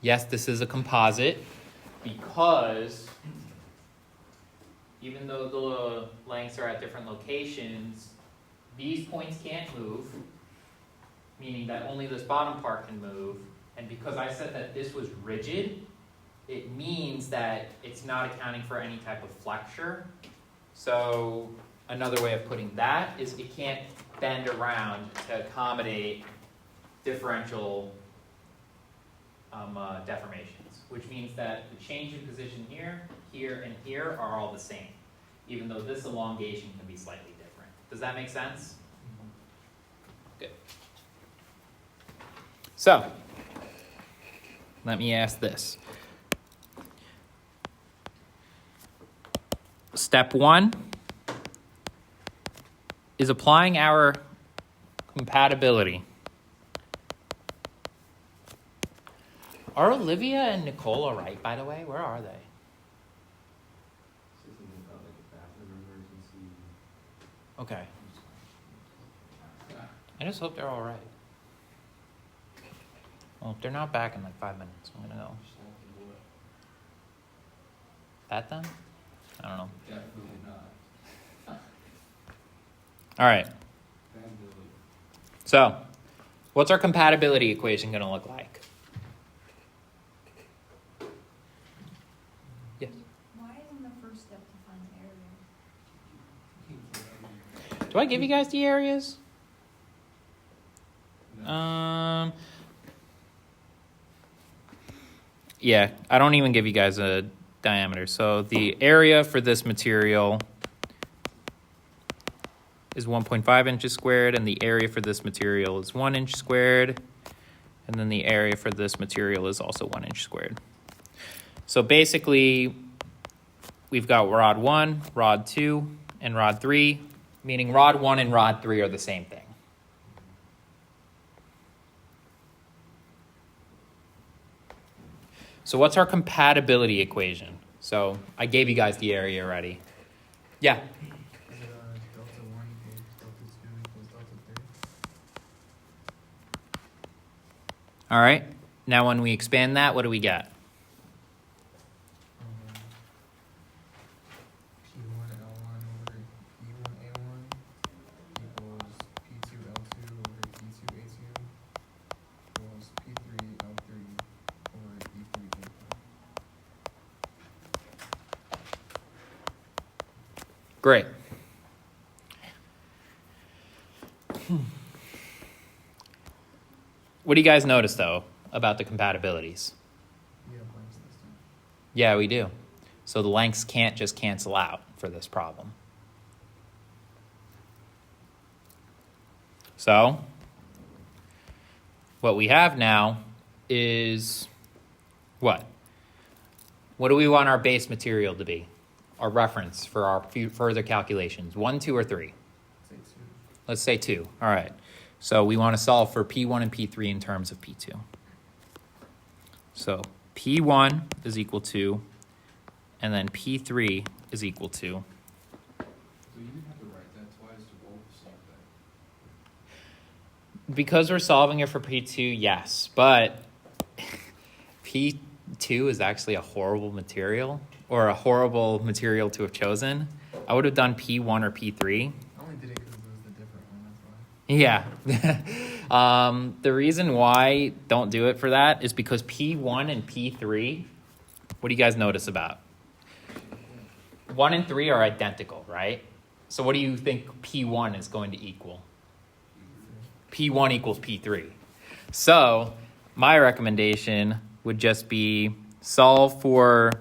Yes, this is a composite because even though the lengths are at different locations, these points can't move, meaning that only this bottom part can move. And because I said that this was rigid, it means that it's not accounting for any type of flexure. So another way of putting that is it can't bend around to accommodate differential deformations, which means that the change in position here, here, and here are all the same, even though this elongation can be slightly different. Does that make sense? Good. So, let me ask this. Step 1 is applying our compatibility. Are Olivia and Nicole all right, by the way? Where are they? Something about like a bathroom emergency. Okay. I just hope they're all right. Well, if they're not back in like 5 minutes, I'm going to go. Pat them? I don't know. Definitely not. All right. Compatibility. So, what's our compatibility equation going to look like? Yes. Why isn't the first step to find the area? Do I give you guys the areas? No. Yeah, I don't even give you guys a diameter. So the area for this material is 1.5 inches squared, and the area for this material is 1 inch squared, and then the area for this material is also 1 inch squared. So basically, we've got rod 1, rod 2, and rod 3, meaning rod 1 and rod 3 are the same thing. So what's our compatibility equation? So I gave you guys the area already. Yeah. Is it delta 1 equals delta 2 equals delta 3? All right. Now when we expand that, what do we get? P1L1 over P1A1 equals P2L2 over P2A2 equals P3L3 over E3A3. Great. What do you guys notice, though, about the compatibilities? We have blanks this time. Yeah, we do. So the lengths can't just cancel out for this problem. So what we have now is what? What do we want our base material to be? Our reference for our further calculations. 1, 2, or 3? Say 2. Let's say 2. All right. So we want to solve for P1 and P3 in terms of P2. So P1 is equal to, and then P3 is equal to. So you didn't have to write that twice to both the same thing. Because we're solving it for P2, yes. But P2 is actually a horrible material, or a horrible material to have chosen. I would have done P1 or P3. I only did it because it was the different one, that's why. Yeah. The reason why don't do it for that is because P1 and P3, what do you guys notice about? 1 and 3 are identical, right? So what do you think P1 is going to equal? P1 equals P3. So my recommendation would just be solve for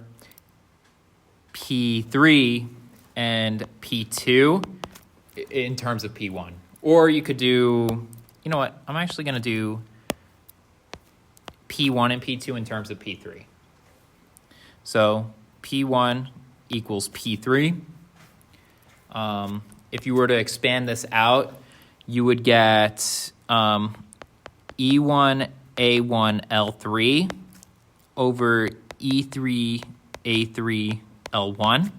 P3 and P2 in terms of P1. Or you could do, you know what, I'm actually going to do P1 and P2 in terms of P3. So P1 equals P3. If you were to expand this out, you would get E1 A1 L3 over E3 A3 L1.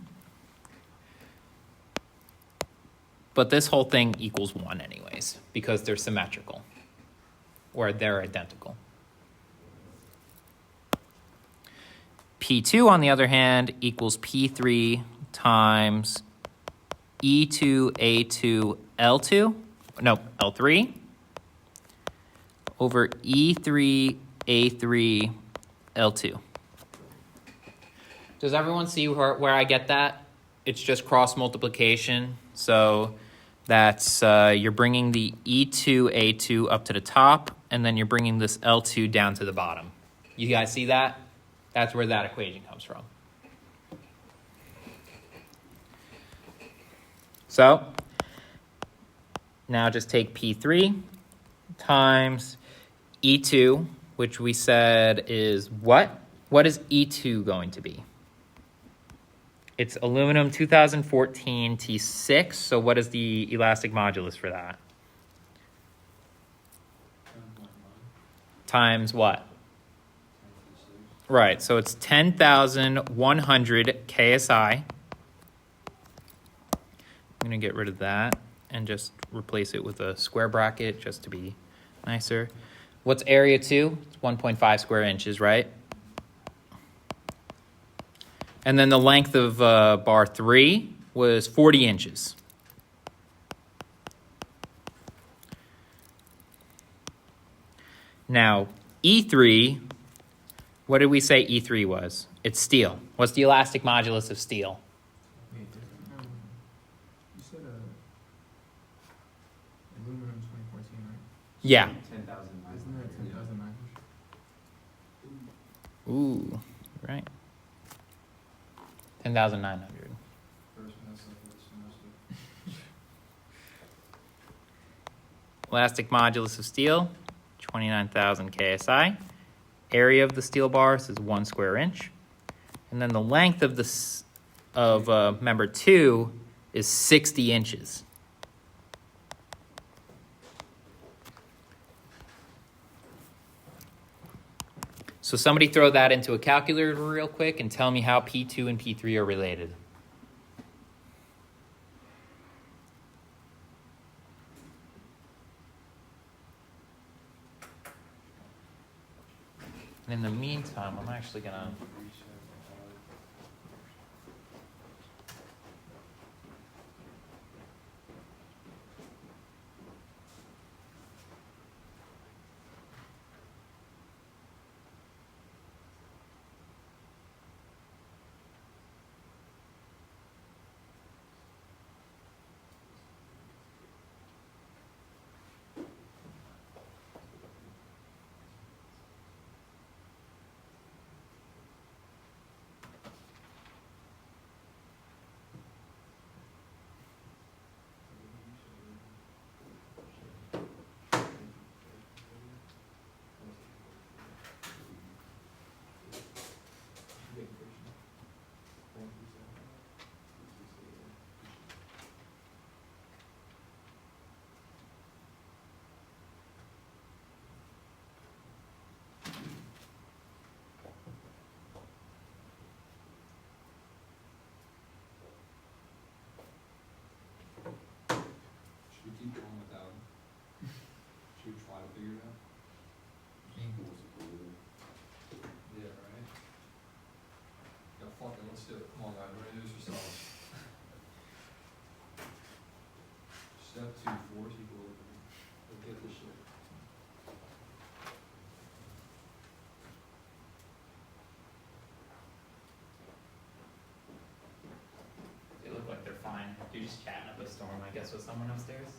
But this whole thing equals 1 anyways, because they're symmetrical, or they're identical. P2, on the other hand, equals P3 times E2 A2 L2, no, L3, over E3 A3 L2. Does everyone see where I get that? It's just cross multiplication. So that's, you're bringing the E2 A2 up to the top, and then you're bringing this L2 down to the bottom. You guys see that? That's where that equation comes from. So now just take P3 times E2, which we said is what? What is E2 going to be? It's aluminum 2014 T6. So what is the elastic modulus for that? Times what? Right, so it's 10,100 KSI. I'm going to get rid of that and just replace it with a square bracket just to be nicer. What's area 2? It's 1.5 square inches, right? And then the length of bar 3 was 40 inches. Now, E3, what did we say E3 was? It's steel. What's the elastic modulus of steel? Wait, you said aluminum 2014, right? Yeah. 10,000. Isn't that 10,900? Ooh, right. 10,900. First semester, fourth semester. Elastic modulus of steel, 29,000 KSI. Area of the steel bars is 1 square inch. And then the length of member 2 is 60 inches. So somebody throw that into a calculator real quick and tell me how P2 and P3 are related. And in the meantime, I'm actually gonna. Should we keep going without him? Should we try to figure it out? Yeah, right? Yeah, fuck it, let's do it. Come on, guys, ready to do this yourselves. Step 2, force equilibrium. Let's get this shit. They look like they're fine. You're just chatting up a storm, I guess, with someone upstairs.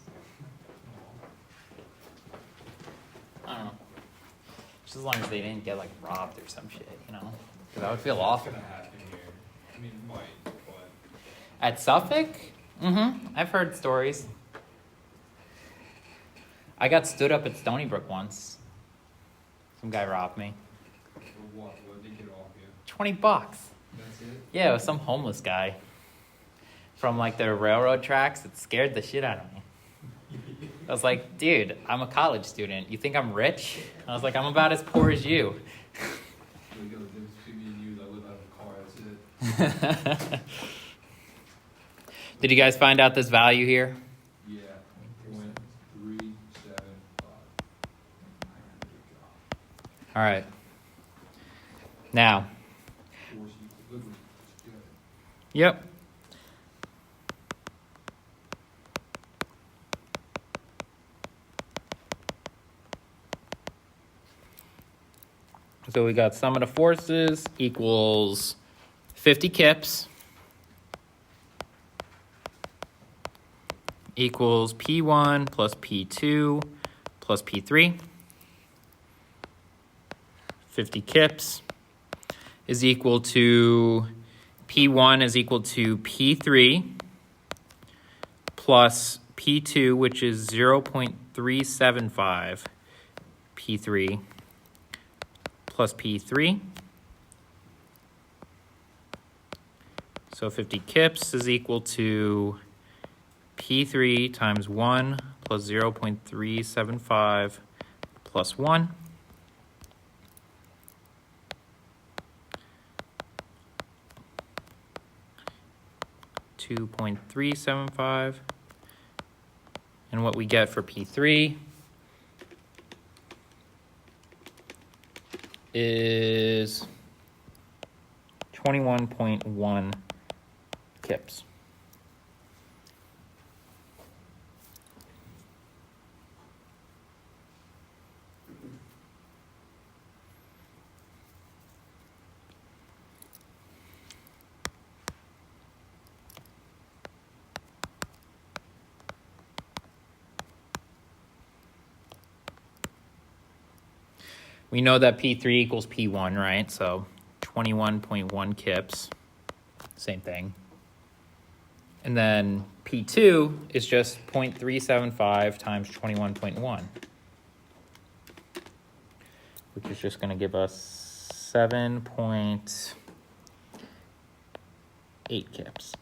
I don't know. Just as long as they didn't get like robbed or some shit, you know? Because I would feel awful. What's gonna happen here? I mean, it might, but. At Suffolk? Mm-hmm. I've heard stories. I got stood up at Stony Brook once. Some guy robbed me. For what? What did they get off you? $20. That's it? Yeah, it was some homeless guy from like the railroad tracks. It scared the shit out of me. I was like, dude, I'm a college student. You think I'm rich? I was like, I'm about as poor as you. We go, the difference between me and you is I live out of a car, that's it. Did you guys find out this value here? Yeah, 0.375. All right. Now. Force equilibrium, it's good. Yep. So we got sum of the forces equals 50 kips equals P1 plus P2 plus P3. 50 kips is equal to P1 is equal to P3 plus P2, which is 0.375 P3 plus P3. So 50 kips is equal to P3 times 1 plus 0.375 plus 1. $2.375, and what we get for P3 is 21.1 kips. We know that P3 equals P1, right? So 21.1 kips, same thing. And then P2 is just 0.375 times 21.1, which is just going to give us 7.8 kips.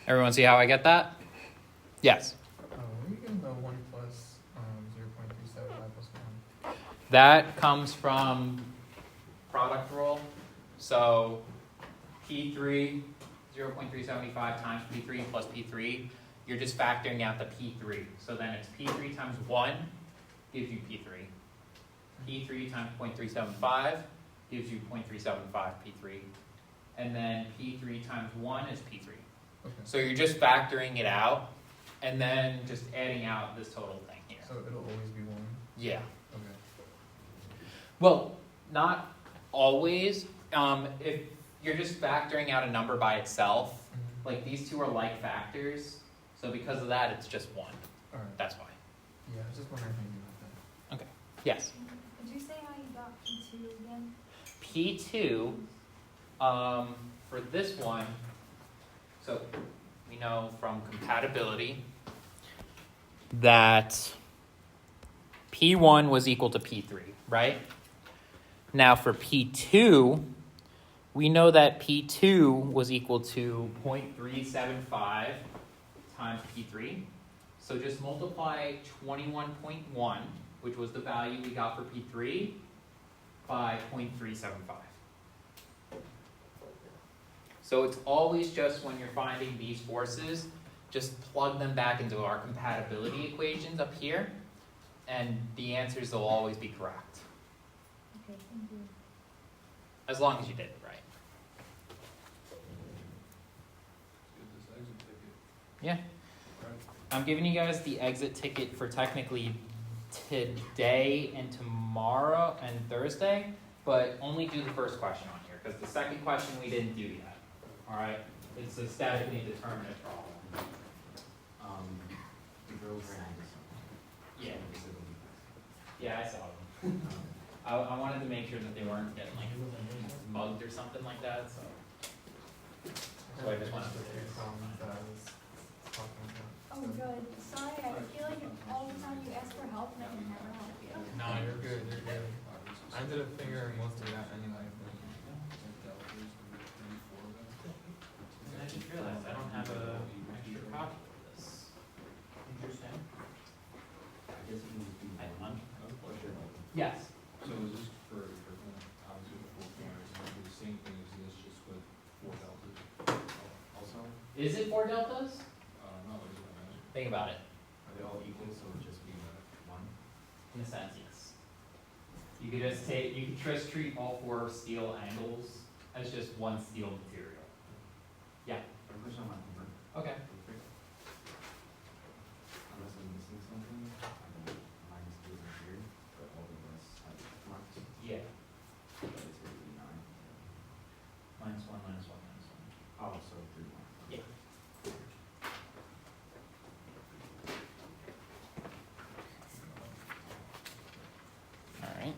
Everyone see how I get that? Yes. Where are you getting the 1 plus 0.375 plus 1? That comes from product rule. So P3, 0.375 times P3 plus P3. You're just factoring out the P3. So then it's P3 times 1 gives you P3. P3 times 0.375 gives you 0.375 P3. And then P3 times 1 is P3. Okay. So you're just factoring it out and then just adding out this total thing here. So it'll always be 1? Yeah. Okay. Well, not always. If you're just factoring out a number by itself, Mm-hmm. like these two are like factors, so because of that, it's just 1. Alright. That's why. Yeah, I was just wondering how you do that. Yes. Could you say how you got P2 again? P2, for this one, so we know from compatibility that P1 was equal to P3, right? Now for P2, we know that P2 was equal to 0.375 times P3. So just multiply 21.1, which was the value we got for P3, by 0.375. So it's always just when you're finding these forces, just plug them back into our compatibility equations up here, and the answers will always be correct, Okay, thank you. as long as you did it right. Get this exit ticket. Yeah. Right. I'm giving you guys the exit ticket for technically today and tomorrow and Thursday, but only do the first question on here, because the second question we didn't do yet. All right? It's a statically determinate problem. The girls ran this Yeah. one. Yeah, I saw them. I wanted to make sure that they weren't getting like mugged or something like that, so. So I just wanted to. the problems that I was talking about. Oh, good. Sorry, I feel like all the time you ask for help and I can never help you. No, you're good, you're good. I ended up figuring most of it out anyway. I just realized I don't have a extra copy of this. Interesting. I guess you can just do one. Yes. So is this for obviously the 4 corners, is it the same thing as this, just with 4 deltas? Also? Is it 4 deltas? No, is it, I imagine. Think about it. Are they all equal, so it'll just be one? In a sense, yes. You could just treat all 4 steel angles as just one steel material. Yeah. I wish I might remember. Okay. Perfect. Unless I'm missing something, minus 2 is here, but all the rest have marks. Yeah. But it's going to be 9. -1, -1, -1. Oh, so 3 more. Yeah. All right.